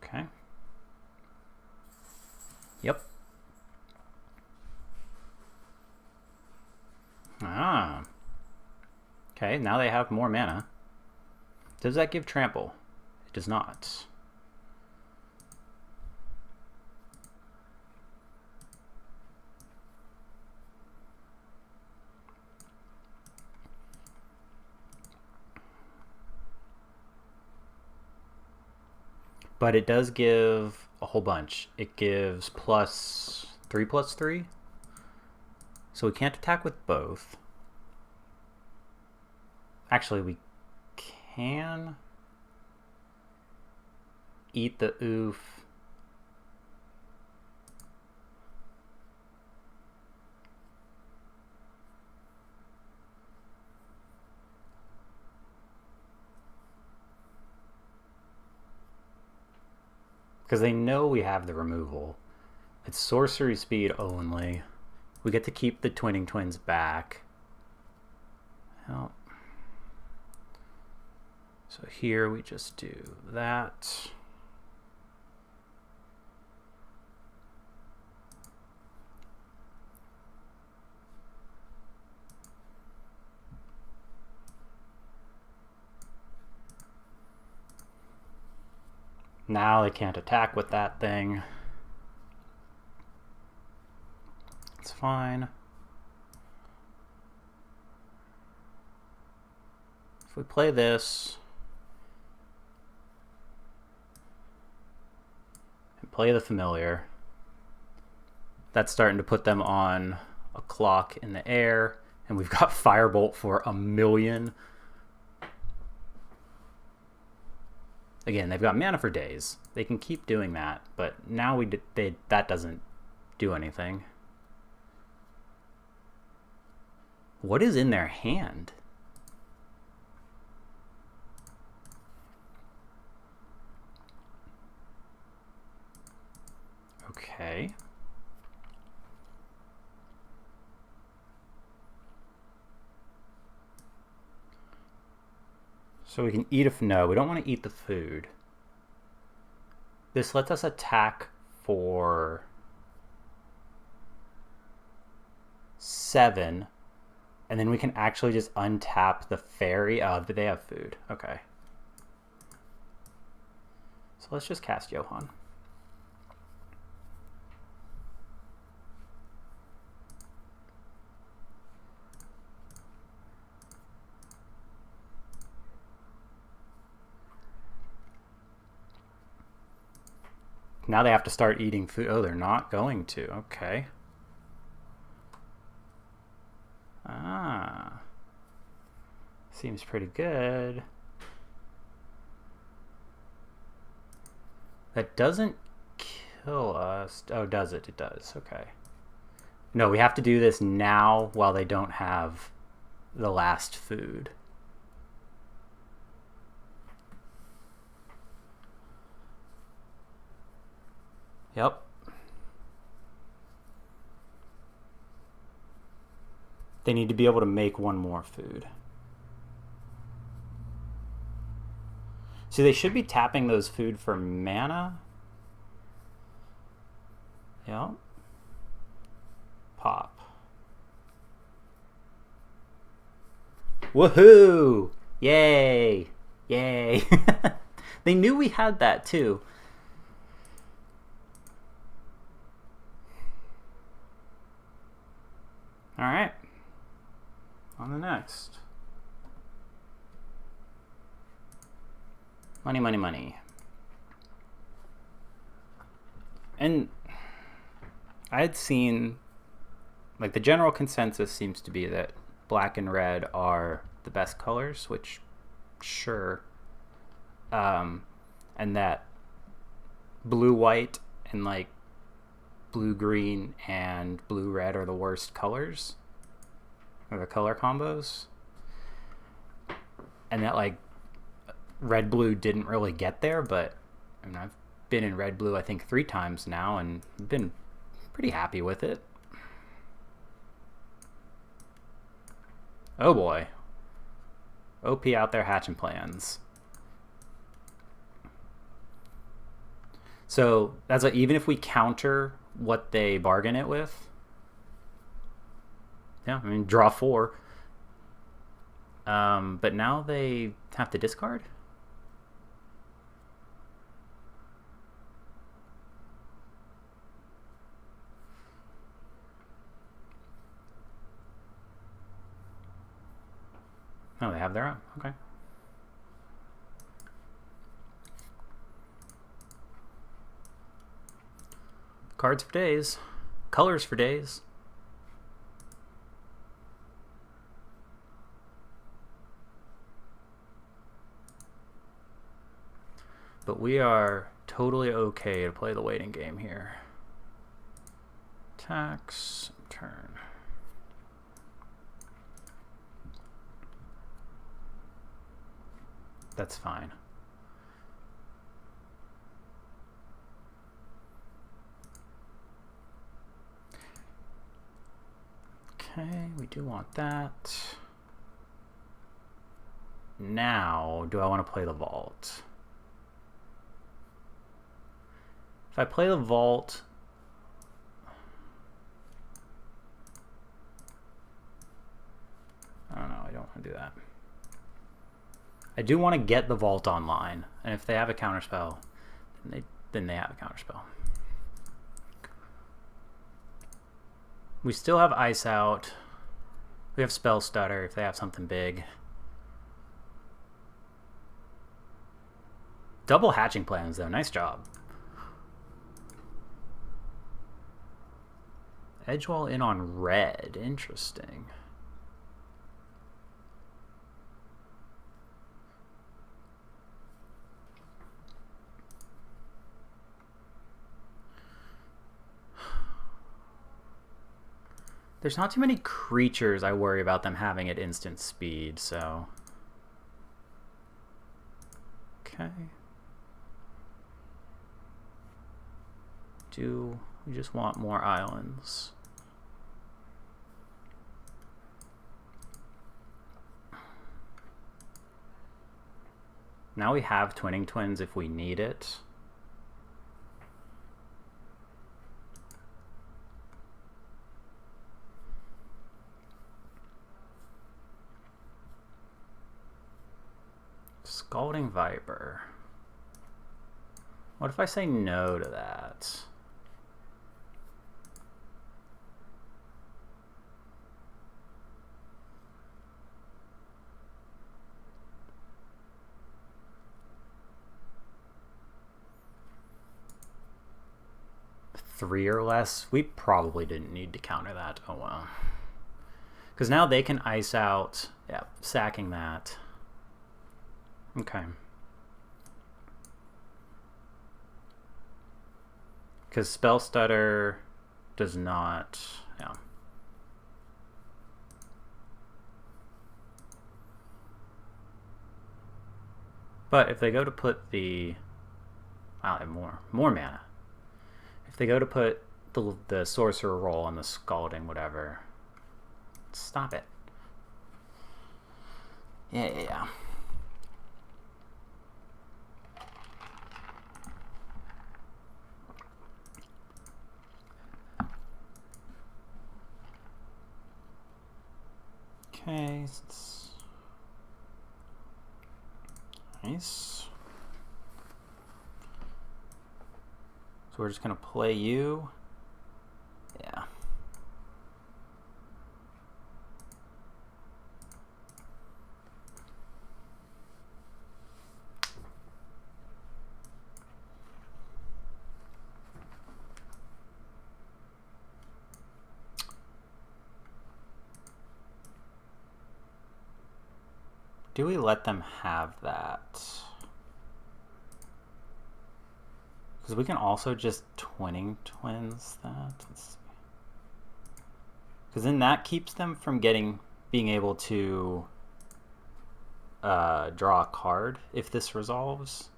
A: Okay. Yep. Ah. Okay, now they have more mana. Does that give trample? It does not. But it does give a whole bunch. It gives +3/+3. So we can't attack with both. Actually, we can eat the oof. Because they know we have the removal. It's sorcery speed only. We get to keep the Twinning Twins back. Well, so here we just do that. Now they can't attack with that thing. It's fine. If we play this and play the familiar, that's starting to put them on a clock in the air, and we've got Firebolt for 1,000,000. Again, they've got mana for days. They can keep doing that, but now that doesn't do anything. What is in their hand? Okay. So we can eat no, we don't want to eat the food. This lets us attack for 7, and then we can actually just untap the fairy. Oh, but they have food. Okay. So let's just cast Johan. Now they have to start eating food. Oh, they're not going to. Okay. Ah. Seems pretty good. That doesn't kill us. Oh, does it? It does. Okay. No, we have to do this now while they don't have the last food. Yep. They need to be able to make one more food. So they should be tapping those food for mana. Yep. Pop. Woohoo! Yay! Yay! They knew we had that too. All right. On the next. Money, money, money. And I had seen, like, the general consensus seems to be that black and red are the best colors, which, sure. And that blue, white, and, like, blue, green, and blue, red are the worst colors, or the color combos. And that, like, red, blue didn't really get there, but I mean, I've been in red, blue, I think 3 times now, and been pretty happy with it. Oh boy. OP out there hatching plans. So that's like, even if we counter what they bargain it with, yeah, I mean, draw 4. But now they have to discard? Oh, they have their own. Okay. Cards for days. Colors for days. But we are totally okay to play the waiting game here. Tax, turn. That's fine. Okay, we do want that. Now, do I want to play the vault? If I play the vault, I don't know, I don't want to do that. I do want to get the vault online, and if they have a counterspell, then they have a counterspell. We still have Ice Out. We have Spell Stutter if they have something big. Double hatching plans though, nice job. Edgewall in on red, interesting. There's not too many creatures I worry about them having at instant speed, so. Okay. do we just want more islands? Now we have Twinning Twins if we need it. Scalding Viper. What if I say no to that? Three or less? We probably didn't need to counter that. Oh well. Because now they can ice out. Yeah, sacking that. Okay. Because Spell Stutter does not. Yeah. But if they go to put the. I'll have more mana. If they go to put the Sorcerer roll on the Scalding, whatever. Stop it. Yeah. Okay. Nice. So we're just going to play you. Yeah. Do we let them have that? Because we can also just Twinning Twins that. Because then that keeps them from being able to draw a card if this resolves.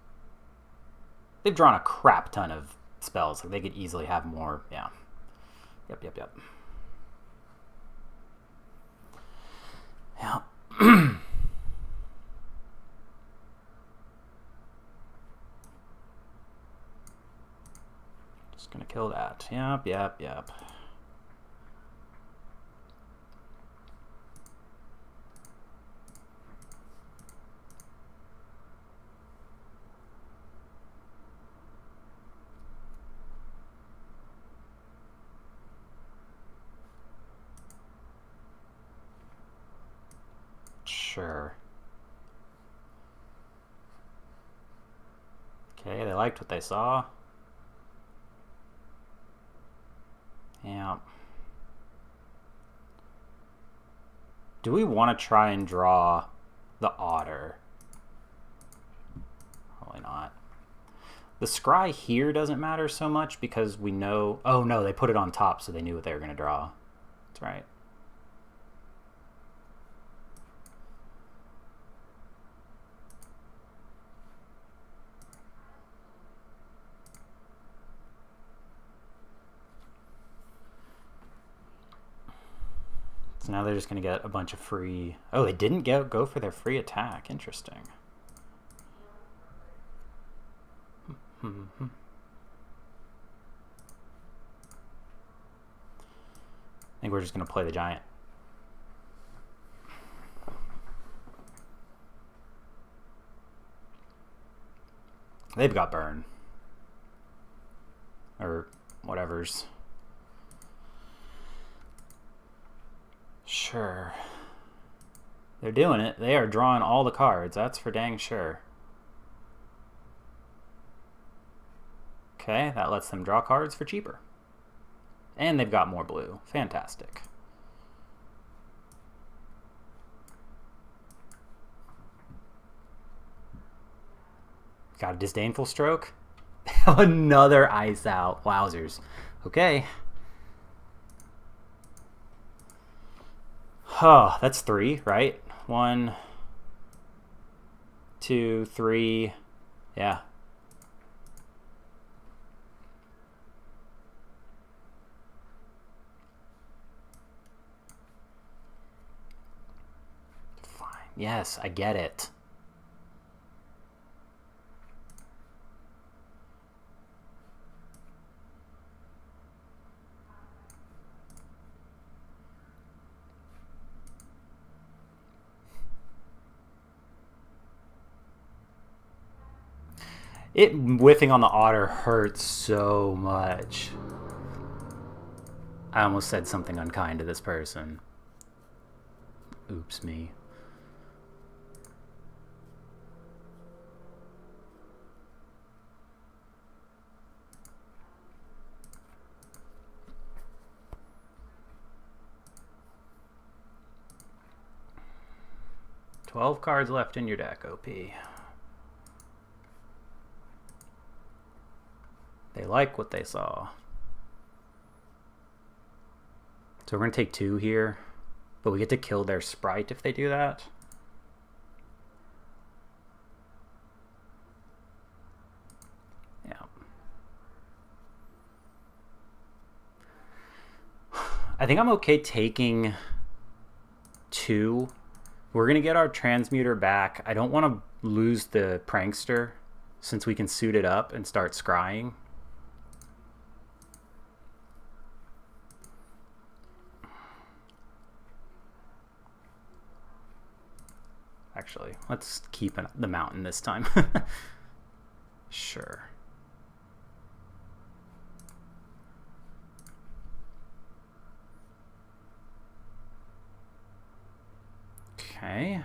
A: They've drawn a crap ton of spells. Like they could easily have more. Yeah. Yep. Yeah. Just gonna kill that. Yep. Sure. Okay, they liked what they saw. Yeah. Do we want to try and draw the Otter? Probably not. The Scry here doesn't matter so much because we know... Oh, no, they put it on top, so they knew what they were going to draw. That's right. So now they're just going to get a bunch of free... Oh, they didn't go for their free attack. Interesting. I think we're just going to play the Giant. They've got burn. Or whatever's. Sure. They're doing it. They are drawing all the cards. That's for dang sure. Okay, that lets them draw cards for cheaper. And they've got more blue. Fantastic. Got a Disdainful Stroke. Another ice out. Wowzers. Okay. Oh, that's 3, right? 1, 2, 3. Yeah. Yes, I get it. It whiffing on the otter hurts so much. I almost said something unkind to this person. Oops me. $12 cards left in your deck, OP. They like what they saw. So we're going to take 2 here, but we get to kill their sprite if they do that. Yeah. I think I'm okay taking 2. We're going to get our transmuter back. I don't want to lose the prankster since we can suit it up and start scrying. Actually, let's keep the mountain this time. Sure. Okay.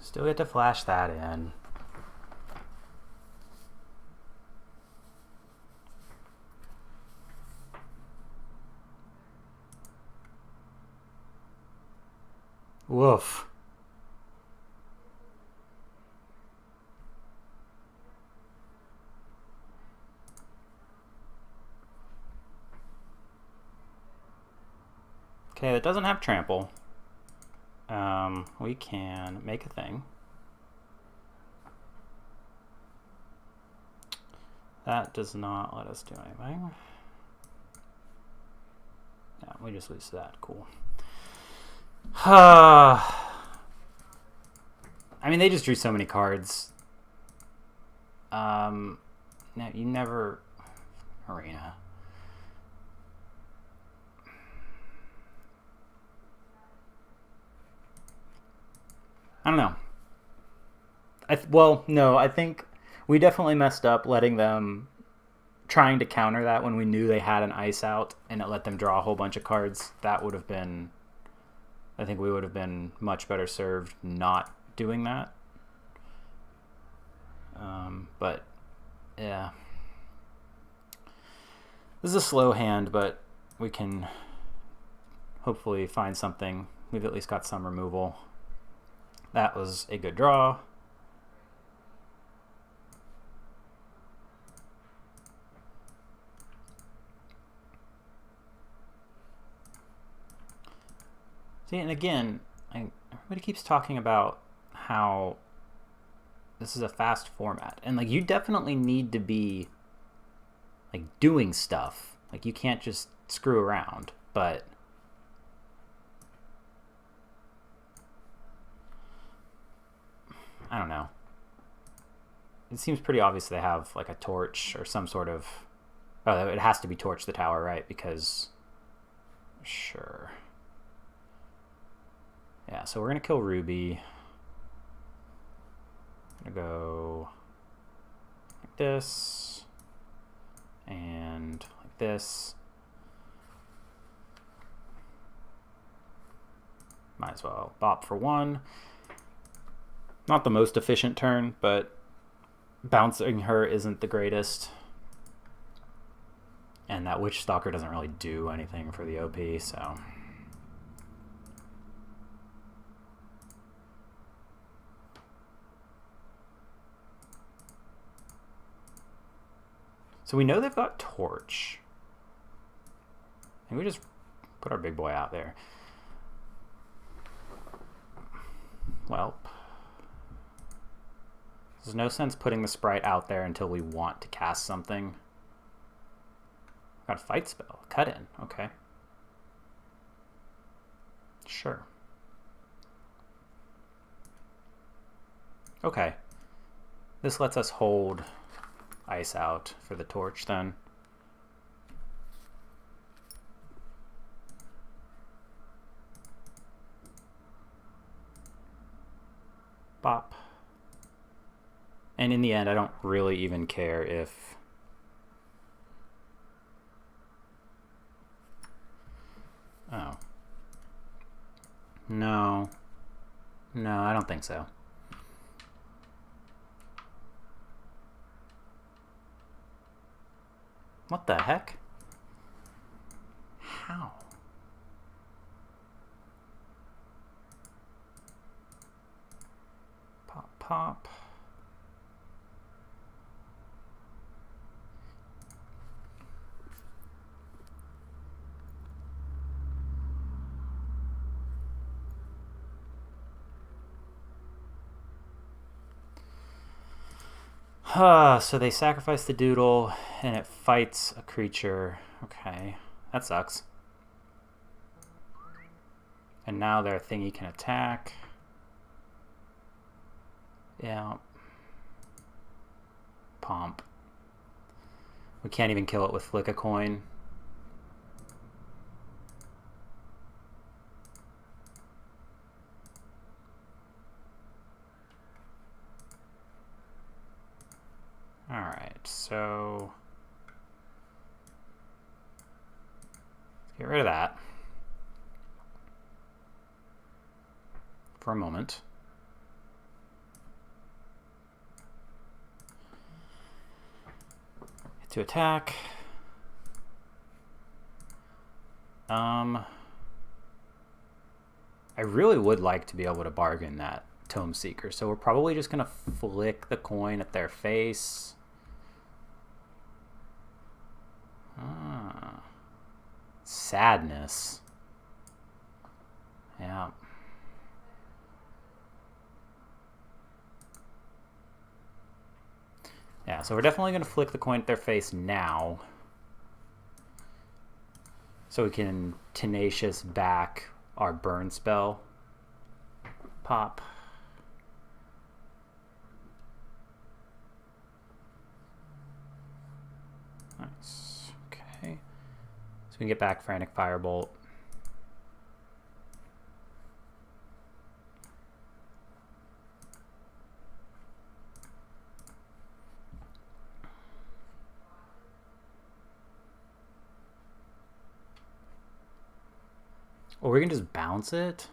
A: Still get to flash that in. Woof. Okay, that doesn't have trample. We can make a thing. That does not let us do anything. Yeah, we just lose that. Cool. I mean, they just drew so many cards. No, you never... Arena. I don't know. Well, no, I think we definitely messed up letting them... trying to counter that when we knew they had an ice out and it let them draw a whole bunch of cards. That would have been... I think we would have been much better served not doing that. But, yeah. This is a slow hand, but we can hopefully find something. We've at least got some removal. That was a good draw. See, and again, everybody keeps talking about how this is a fast format. And, like, you definitely need to be, like, doing stuff. Like, you can't just screw around. But I don't know. It seems pretty obvious they have, like, a torch or some sort of... Oh, it has to be torch the tower, right? Because... Sure. Yeah, so we're going to kill Ruby. gonna go like this and like this. Might as well bop for 1. Not the most efficient turn, but bouncing her isn't the greatest. And that Witch Stalker doesn't really do anything for the OP, so... So we know they've got Torch. And we just put our big boy out there. Well, there's no sense putting the Sprite out there until we want to cast something. Got a fight spell. Cut in. Okay. Sure. Okay. This lets us hold ice out for the Torch then. Bop. And in the end, I don't really even care if... Oh. No. No, I don't think so. What the heck? How? Pop, pop. So they sacrifice the Doodle and it fights a creature. Okay, that sucks. And now their thingy can attack. Yeah. Pomp. We can't even kill it with Flick a Coin. Alright, so let's get rid of that for a moment. Hit to attack. I really would like to be able to bargain that Tome Seeker, so we're probably just gonna flick the coin at their face. Sadness. Yeah. Yeah, so we're definitely going to flick the coin at their face now. So we can Tenacious back our burn spell. Pop. Nice. Okay. So we can get back Frantic Firebolt. Or we can just bounce it.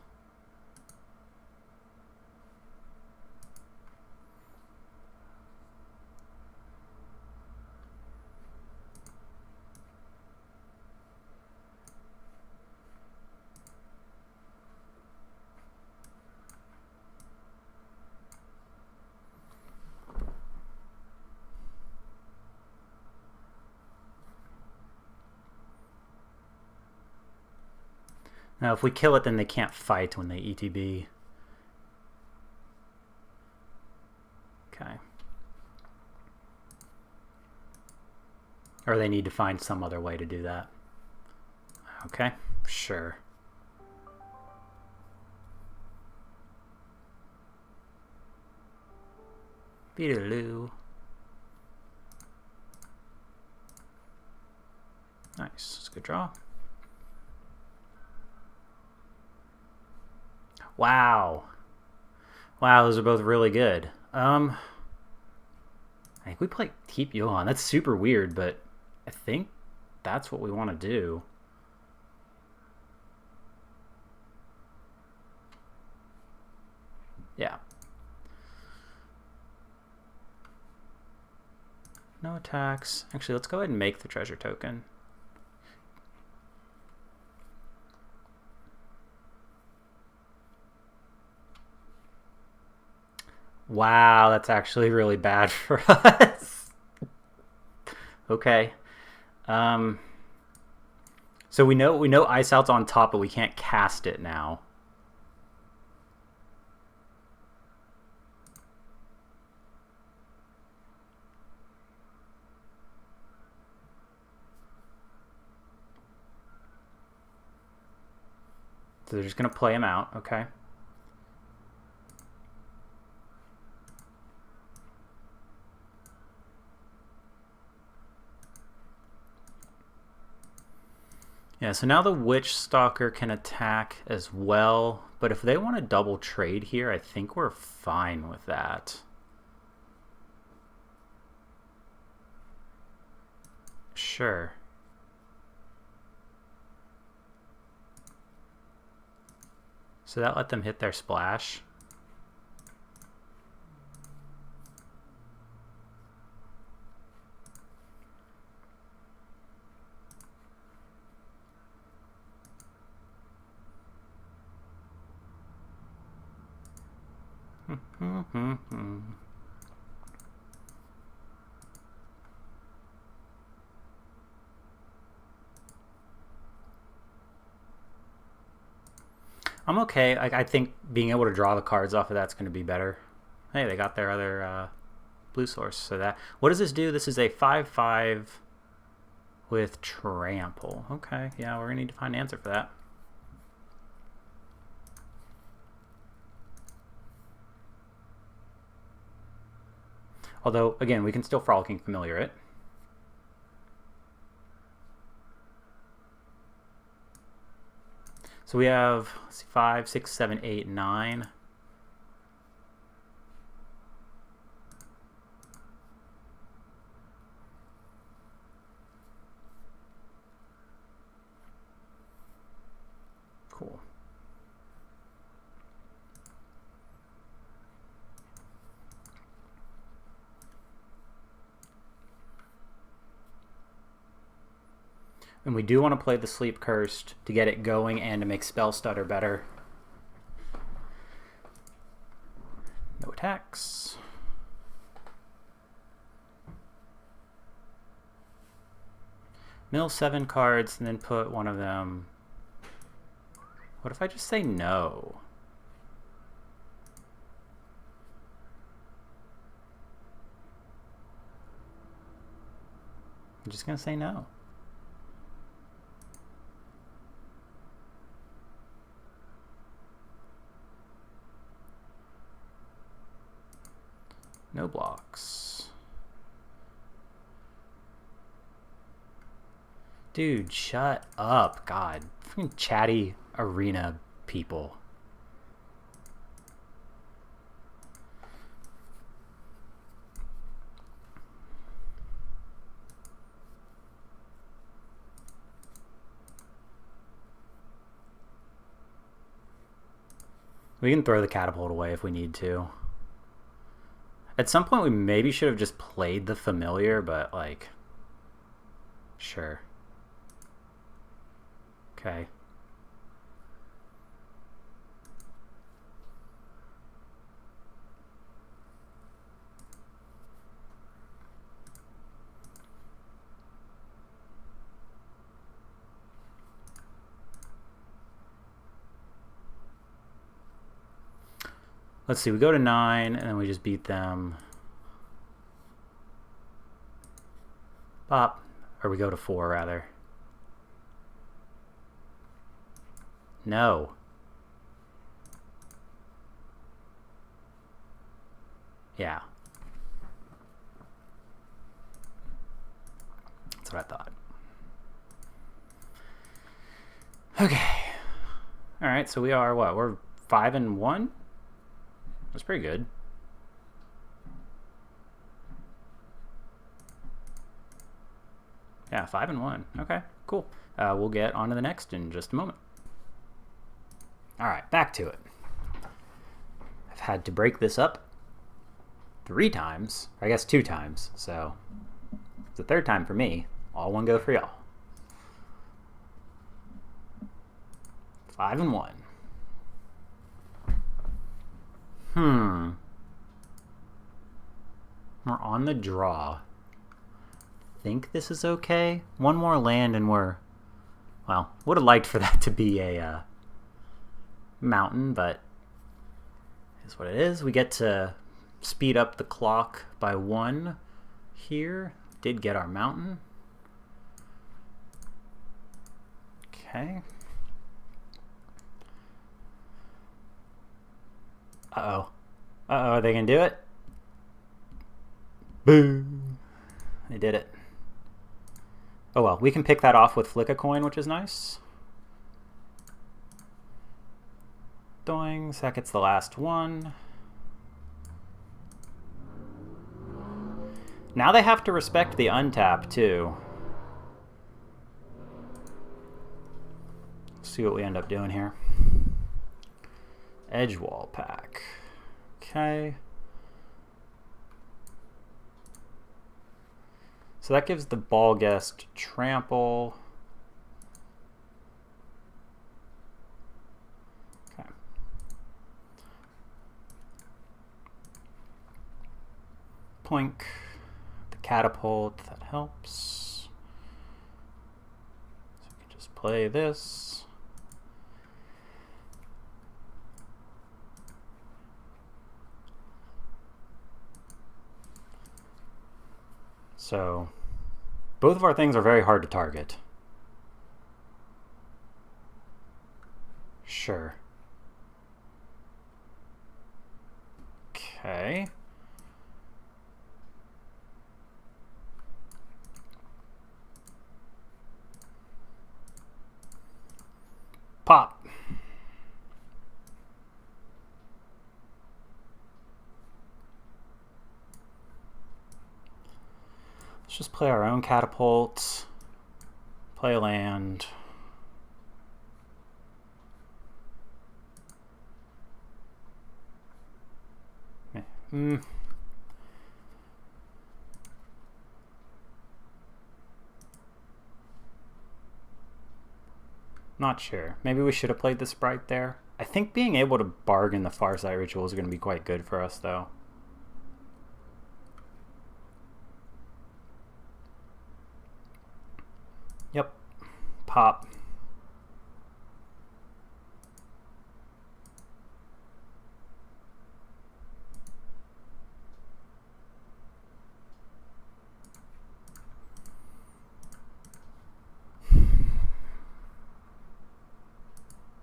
A: Now, if we kill it, then they can't fight when they ETB. Okay. Or they need to find some other way to do that. Okay, sure. Beedaloo. Nice, that's a good draw. Wow. Wow, those are both really good. I think we play keep Johan. That's super weird, but I think that's what we want to do. Yeah. No attacks. Actually, let's go ahead and make the treasure token. Wow, that's actually really bad for us. Okay. So we know Ice Out's on top, but we can't cast it now. So they're just going to play him out, okay? Yeah, so now the Witch Stalker can attack as well, but if they want to double trade here, I think we're fine with that. Sure. So that let them hit their splash. I'm okay. I think being able to draw the cards off of that's going to be better. Hey, they got their other blue source. So that, what does this do? This is a 5/5 with trample. Okay, yeah, we're going to need to find an answer for that. Although, again, we can still Frolicking Familiar it. So we have, let's see, 5, 6, 7, 8, 9. Cool. And we do want to play the Sleep Cursed to get it going and to make Spell Stutter better. No attacks. Mill 7 cards and then put one of them. What if I just say no? I'm just going to say no. No blocks. Dude, shut up. God. Freaking chatty arena people. We can throw the catapult away if we need to. At some point, we maybe should have just played the familiar, but, like, sure. Okay. Let's see, we go to 9, and then we just beat them. Pop. Or we go to 4, rather. No. Yeah. That's what I thought. Okay. Alright, so we are what? We're 5-1? That's pretty good. Yeah, 5-1. Okay, cool. We'll get on to the next in just a moment. All right, back to it. I've had to break this up 3 times, I guess 2 times, so it's the 3rd time for me. All one go for y'all. 5-1. We're on the draw. Think this is okay. 1 more land and we're... Well, would have liked for that to be a mountain, but is what it is. We get to speed up the clock by 1 here. Did get our mountain. Okay. Uh-oh. Uh-oh, are they going to do it? Boo! They did it. Oh well, we can pick that off with Flick a Coin, which is nice. Doings, that gets the last one. Now they have to respect the untap, too. Let's see what we end up doing here. Edge wall pack. Okay. So that gives the ball guest trample. Okay. Plink. The catapult, that helps. So we can just play this. So both of our things are very hard to target. Sure. Okay. Pop. Let's just play our own catapult, play a land. Not sure. Maybe we should have played the Sprite there. I think being able to bargain the Farsight Ritual is going to be quite good for us, though. Yep. Pop.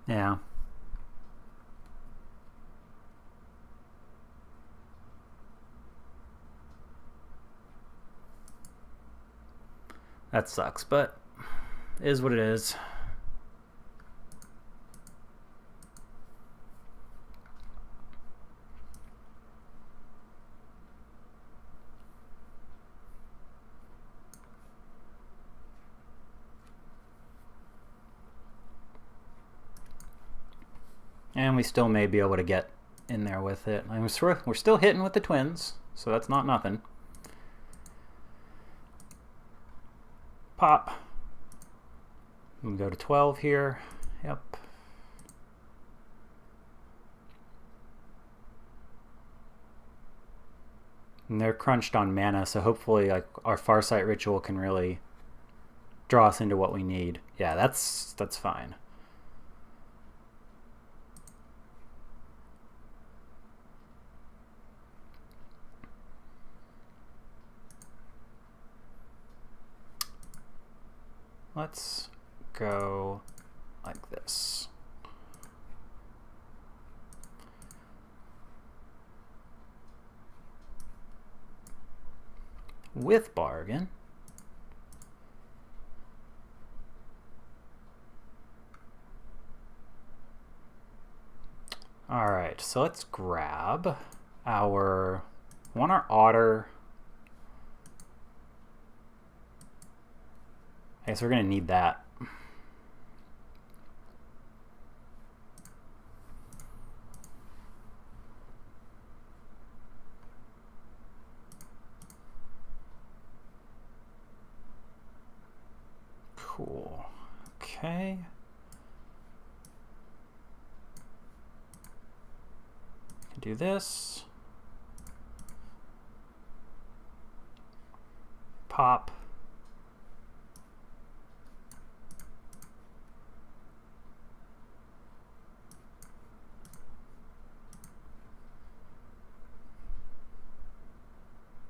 A: Yeah. That sucks, but it is what it is. And we still may be able to get in there with it. I mean, we're still hitting with the twins, so that's not nothing. Pop. We can go to 12 here. Yep. And they're crunched on mana, so hopefully like our Farsight Ritual can really draw us into what we need. Yeah, that's fine. Let's go like this. With bargain. All right, so let's grab our otter. I guess we're going to need that. Cool. Okay. Do this. Pop.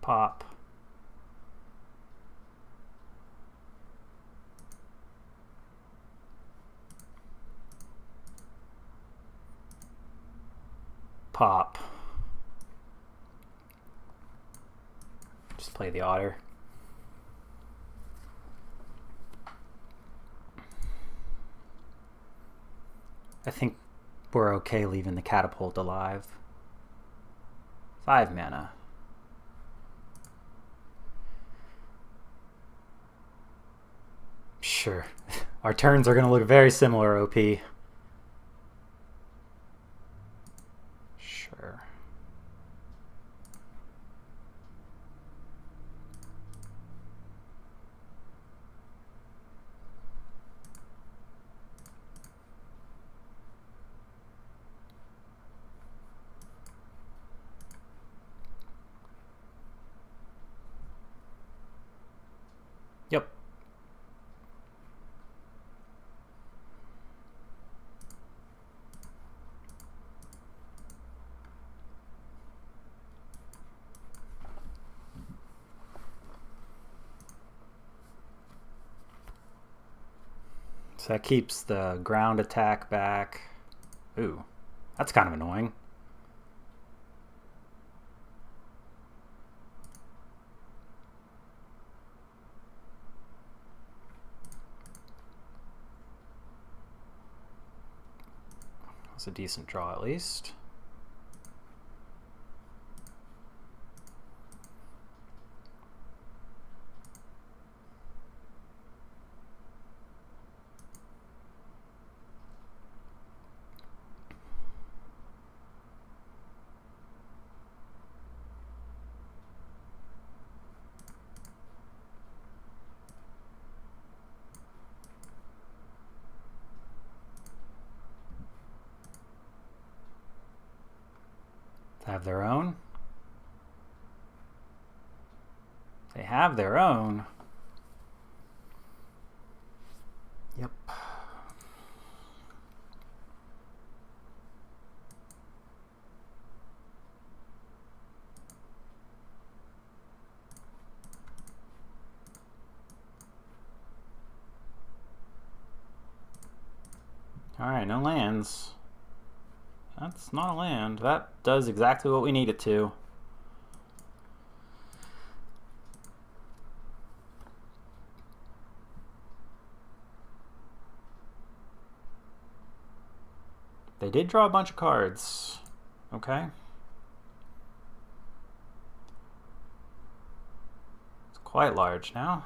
A: Pop. Pop. Just play the otter. I think we're okay leaving the catapult alive. 5 mana. Sure. Our turns are going to look very similar, OP. Sure. Yep. So that keeps the ground attack back. Ooh, that's kind of annoying. That's a decent draw at least. Have their own. They have their own. Yep. Alright, no lands. That's not a land. That does exactly what we need it to. They did draw a bunch of cards. Okay. It's quite large now.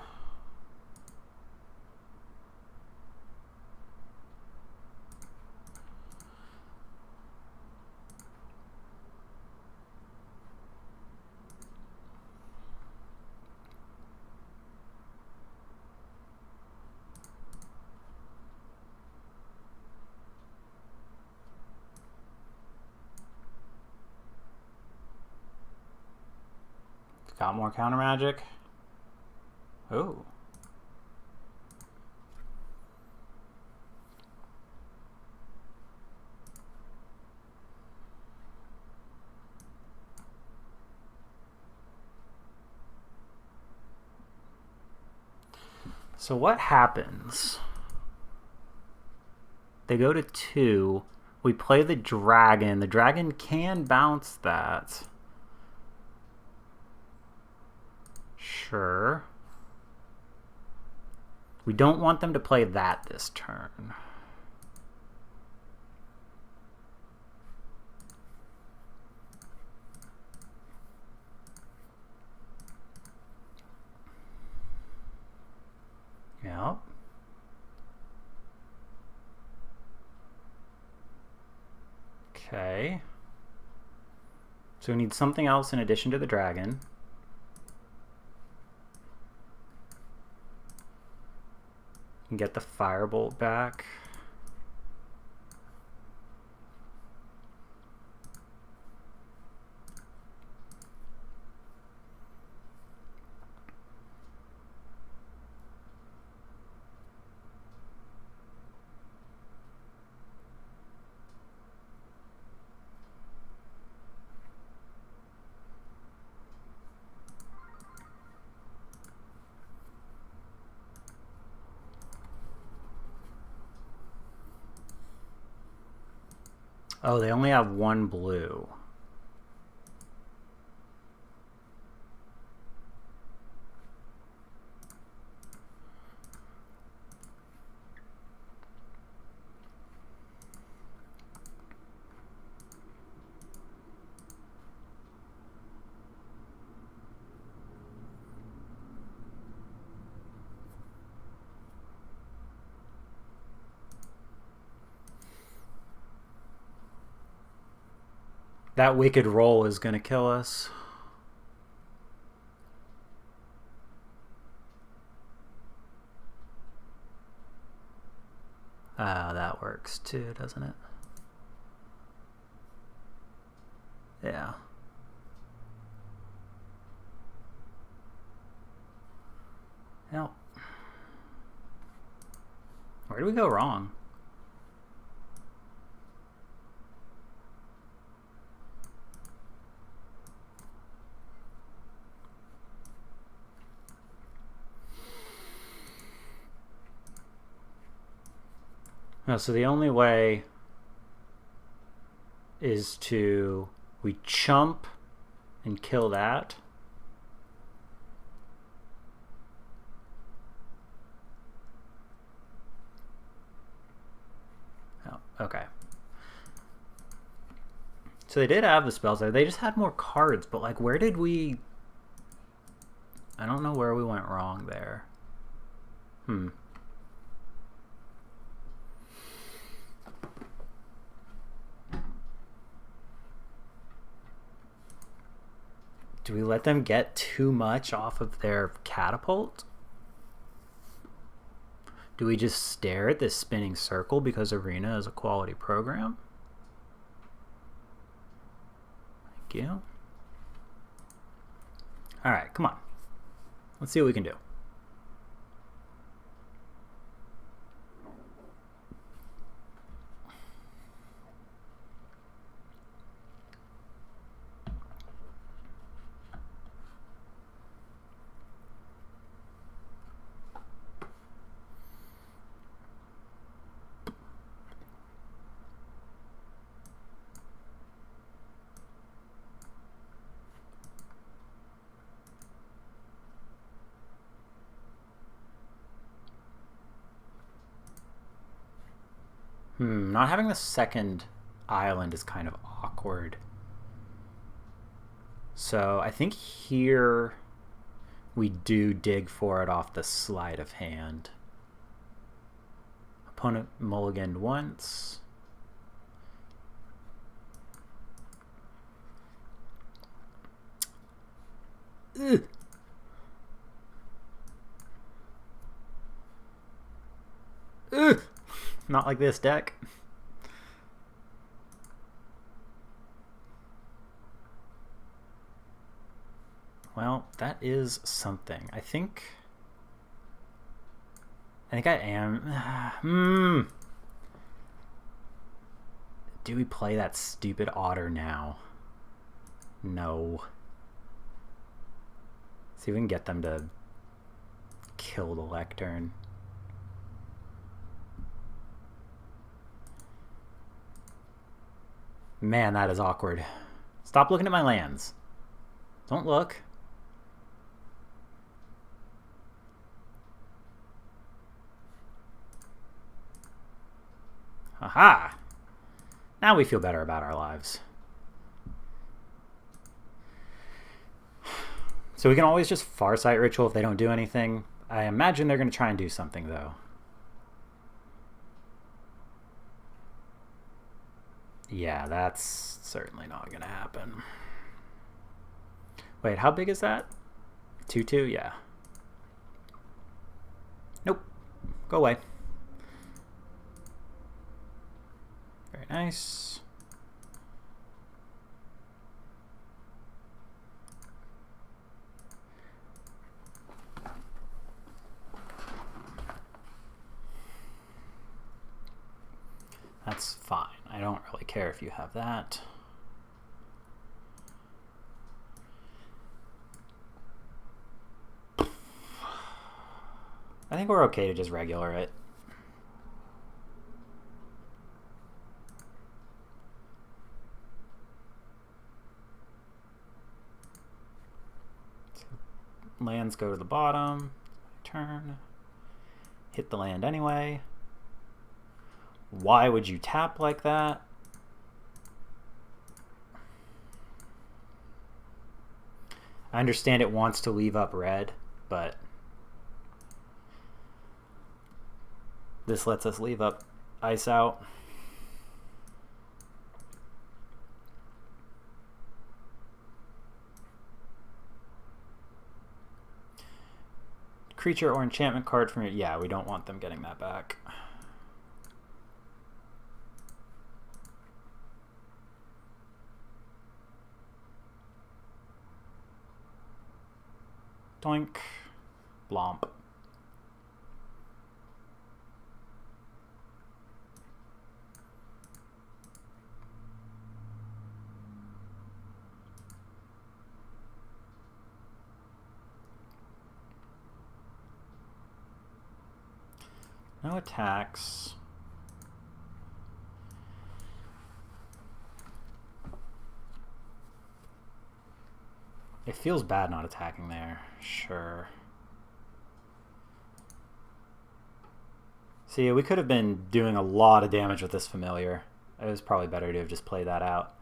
A: Got more counter magic. Oh. So what happens? They go to 2. We play the dragon. The dragon can bounce that. Sure. We don't want them to play that this turn. Yeah, Yep. Okay. So we need something else in addition to the dragon. Get the firebolt back. Oh, they only have one blue. That wicked roll is going to kill us. That works too, doesn't it? Yeah. Well, where do we go wrong? No, so the only way is we chump and kill that. Oh, okay. So they did have the spells there. They just had more cards, but like where did we... I don't know where we went wrong there. Do we let them get too much off of their catapult? Do we just stare at this spinning circle because Arena is a quality program? Thank you. Alright, come on. Let's see what we can do. Not having the second island is kind of awkward. So I think here we do dig for it off the sleight of hand. Opponent mulliganed once. Ugh. Ugh. Not like this deck. Well, that is something. I think I am. Do we play that stupid otter now? No. See if we can get them to kill the lectern. Man, that is awkward. Stop looking at my lands. Don't look. Aha! Now we feel better about our lives. So we can always just Farsight Ritual if they don't do anything. I imagine they're going to try and do something, though. Yeah, that's certainly not going to happen. Wait, how big is that? 2/2? Yeah. Nope. Go away. Very nice. That's fine. I don't really care if you have that. I think we're okay to just regular it. So lands go to the bottom. Turn. Hit the land anyway. Why would you tap like that? I understand it wants to leave up red, but this lets us leave up ice out. Creature or enchantment card from your... Yeah, we don't want them getting that back. Doink. Blomp. No attacks. It feels bad not attacking there. Sure. See, we could have been doing a lot of damage with this familiar. It was probably better to have just played that out.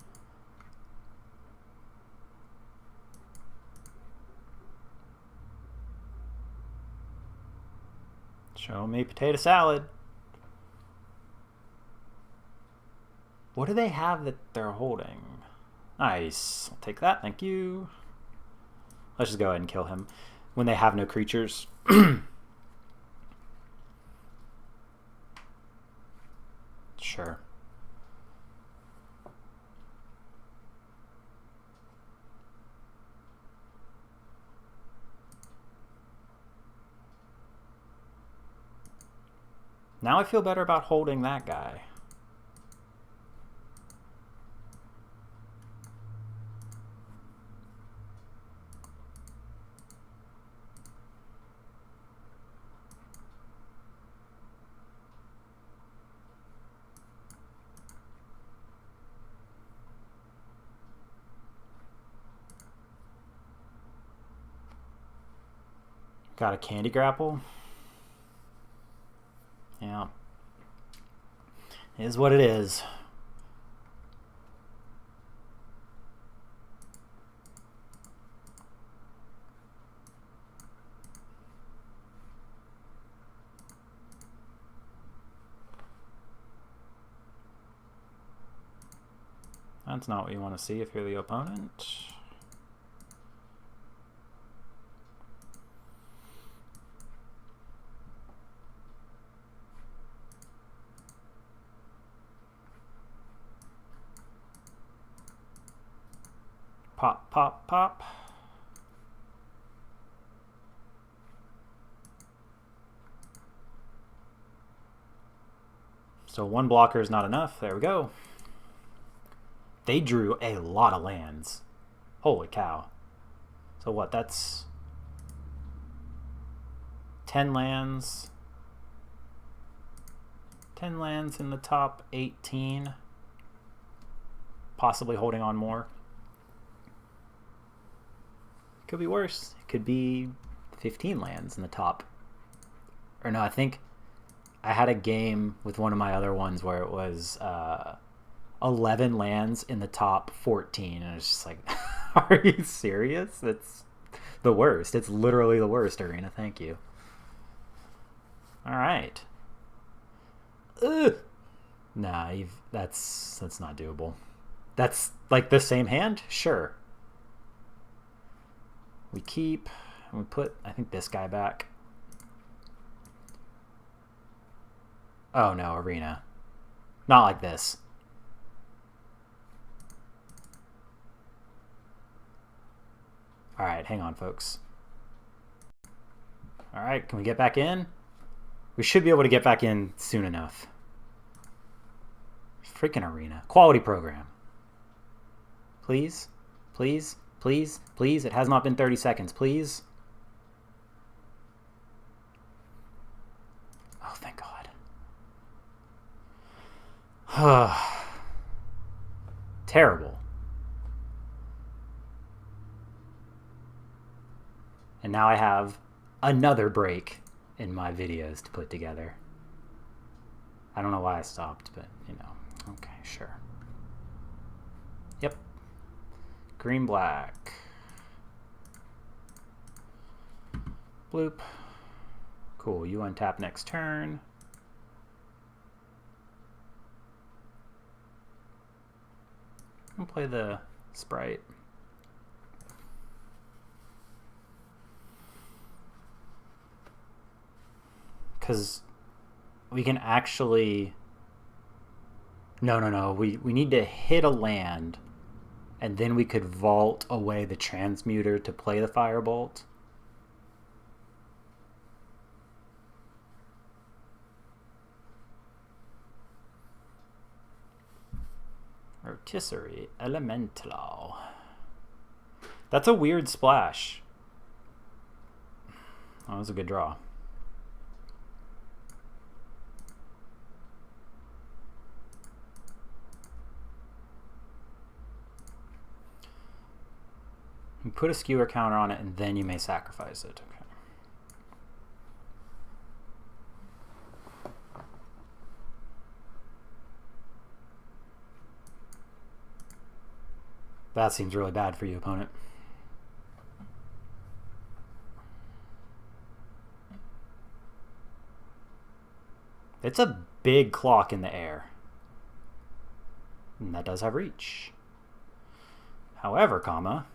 A: Show me potato salad. What do they have that they're holding? Nice. I'll take that. Thank you. Let's just go ahead and kill him when they have no creatures. Sure. Now I feel better about holding that guy. Got a candy grapple. Yeah. It is what it is. That's not what you want to see if you're the opponent. Pop, pop, pop. So one blocker is not enough. There we go. They drew a lot of lands. Holy cow. So what, that's 10 lands. 10 lands in the top 18. Possibly holding on more. Could be worse. It could be 15 lands in the top. Or no, I think I had a game with one of my other ones where it was 11 lands in the top 14. And it's just like, are you serious? That's the worst. It's literally the worst, Arena. Thank you. All right. Ugh. Nah, that's not doable. That's like the same hand? Sure. We keep, and we put, I think, this guy back. Oh no, arena. Not like this. All right, hang on, folks. All right, can we get back in? We should be able to get back in soon enough. Freaking arena. Quality program. Please, please, please, please. It has not been 30 seconds, please. Oh, thank God. Terrible. And now I have another break in my videos to put together. I don't know why I stopped, but you know. Okay, sure. Yep. Green, black. Bloop. Cool, you untap next turn. I'll play the sprite. Because we can actually... No. We need to hit a land, and then we could vault away the transmuter to play the firebolt. Rotisserie Elemental. That's a weird splash. That was a good draw. You put a skewer counter on it, and then you may sacrifice it. Okay. That seems really bad for you, opponent. It's a big clock in the air. And that does have reach. However, comma...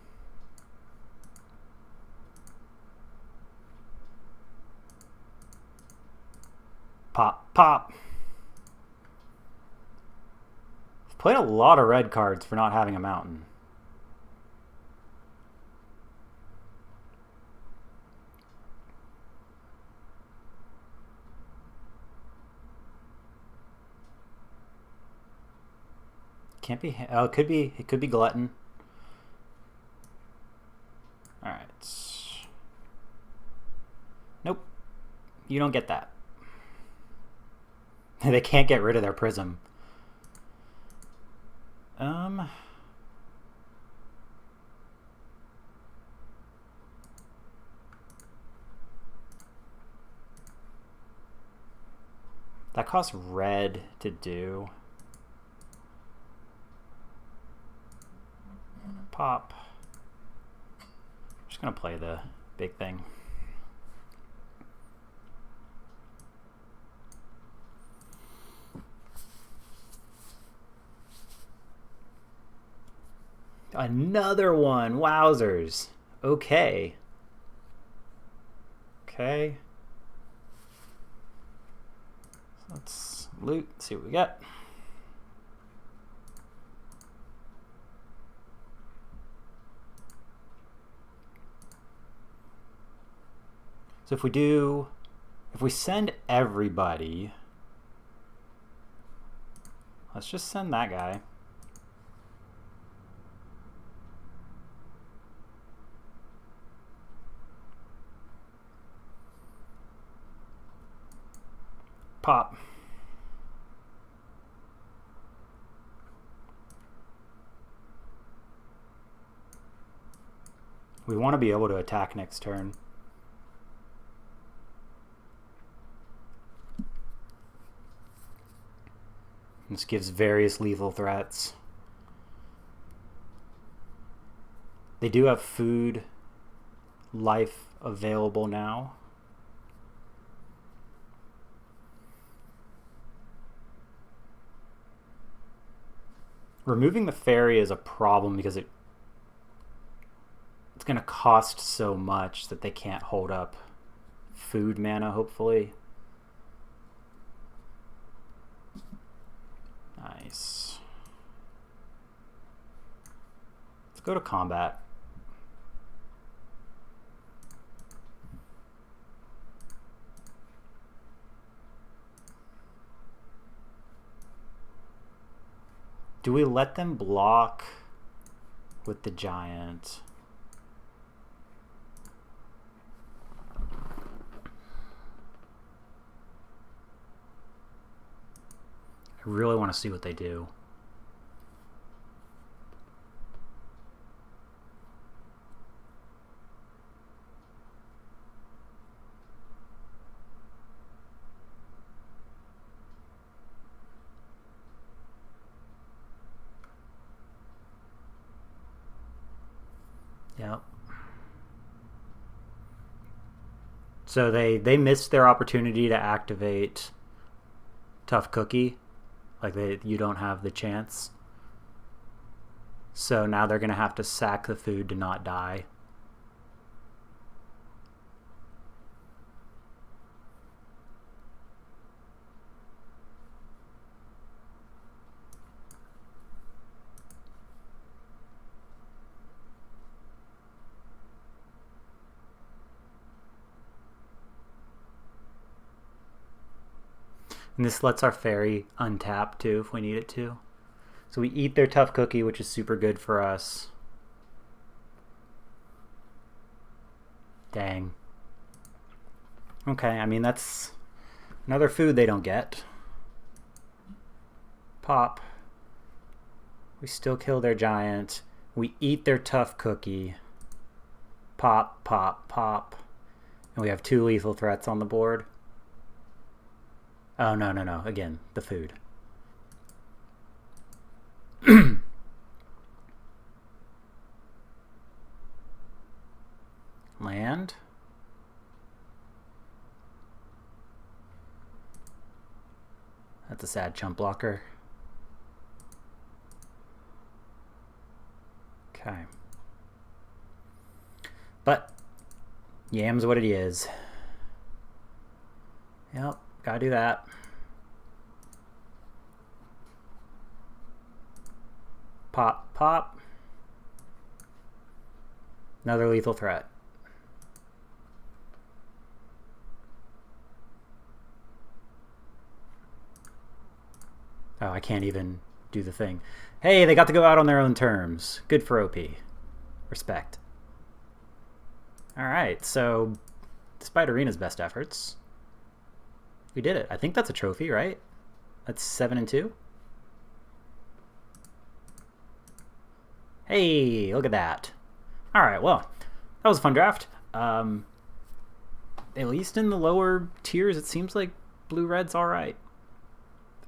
A: Pop, pop. I've played a lot of red cards for not having a mountain. Can't be. Oh, it could be. It could be glutton. All right. Nope. You don't get that. They can't get rid of their prism. That costs red to do. Pop. I'm just gonna play the big thing. Another one. Wowzers. Okay. Okay. Let's loot, see what we got. So if we send everybody, let's just send that guy. Pop. We want to be able to attack next turn. This gives various lethal threats. They do have food life available now. Removing the fairy is a problem because it's going to cost so much that they can't hold up food mana, hopefully. Nice. Let's go to combat. Do we let them block with the giant? I really want to see what they do. Yep. So they missed their opportunity to activate Tough Cookie. Like you don't have the chance. So now they're going to have to sack the food to not die. And this lets our fairy untap too if we need it to. So we eat their Tough Cookie, which is super good for us. Dang. Okay, I mean that's another food they don't get. Pop. We still kill their giant. We eat their Tough Cookie. Pop, pop, pop. And we have 2 lethal threats on the board. Oh, no, no, no. Again, the food. Land. That's a sad chump blocker. Okay. But Yam's what it is. Yep, gotta do that. Pop, pop. Another lethal threat. Oh, I can't even do the thing. Hey, they got to go out on their own terms. Good for OP. Respect. Alright, so despite Arena's best efforts, we did it. I think that's a trophy, right? That's 7-2. Hey, look at that. Alright, well, that was a fun draft. At least in the lower tiers, it seems like blue-red's alright.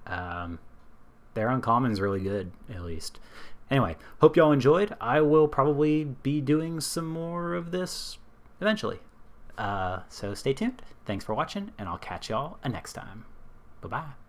A: Their uncommon's really good, at least. Anyway, hope y'all enjoyed. I will probably be doing some more of this eventually. So stay tuned. Thanks for watching, and I'll catch y'all next time. Bye-bye.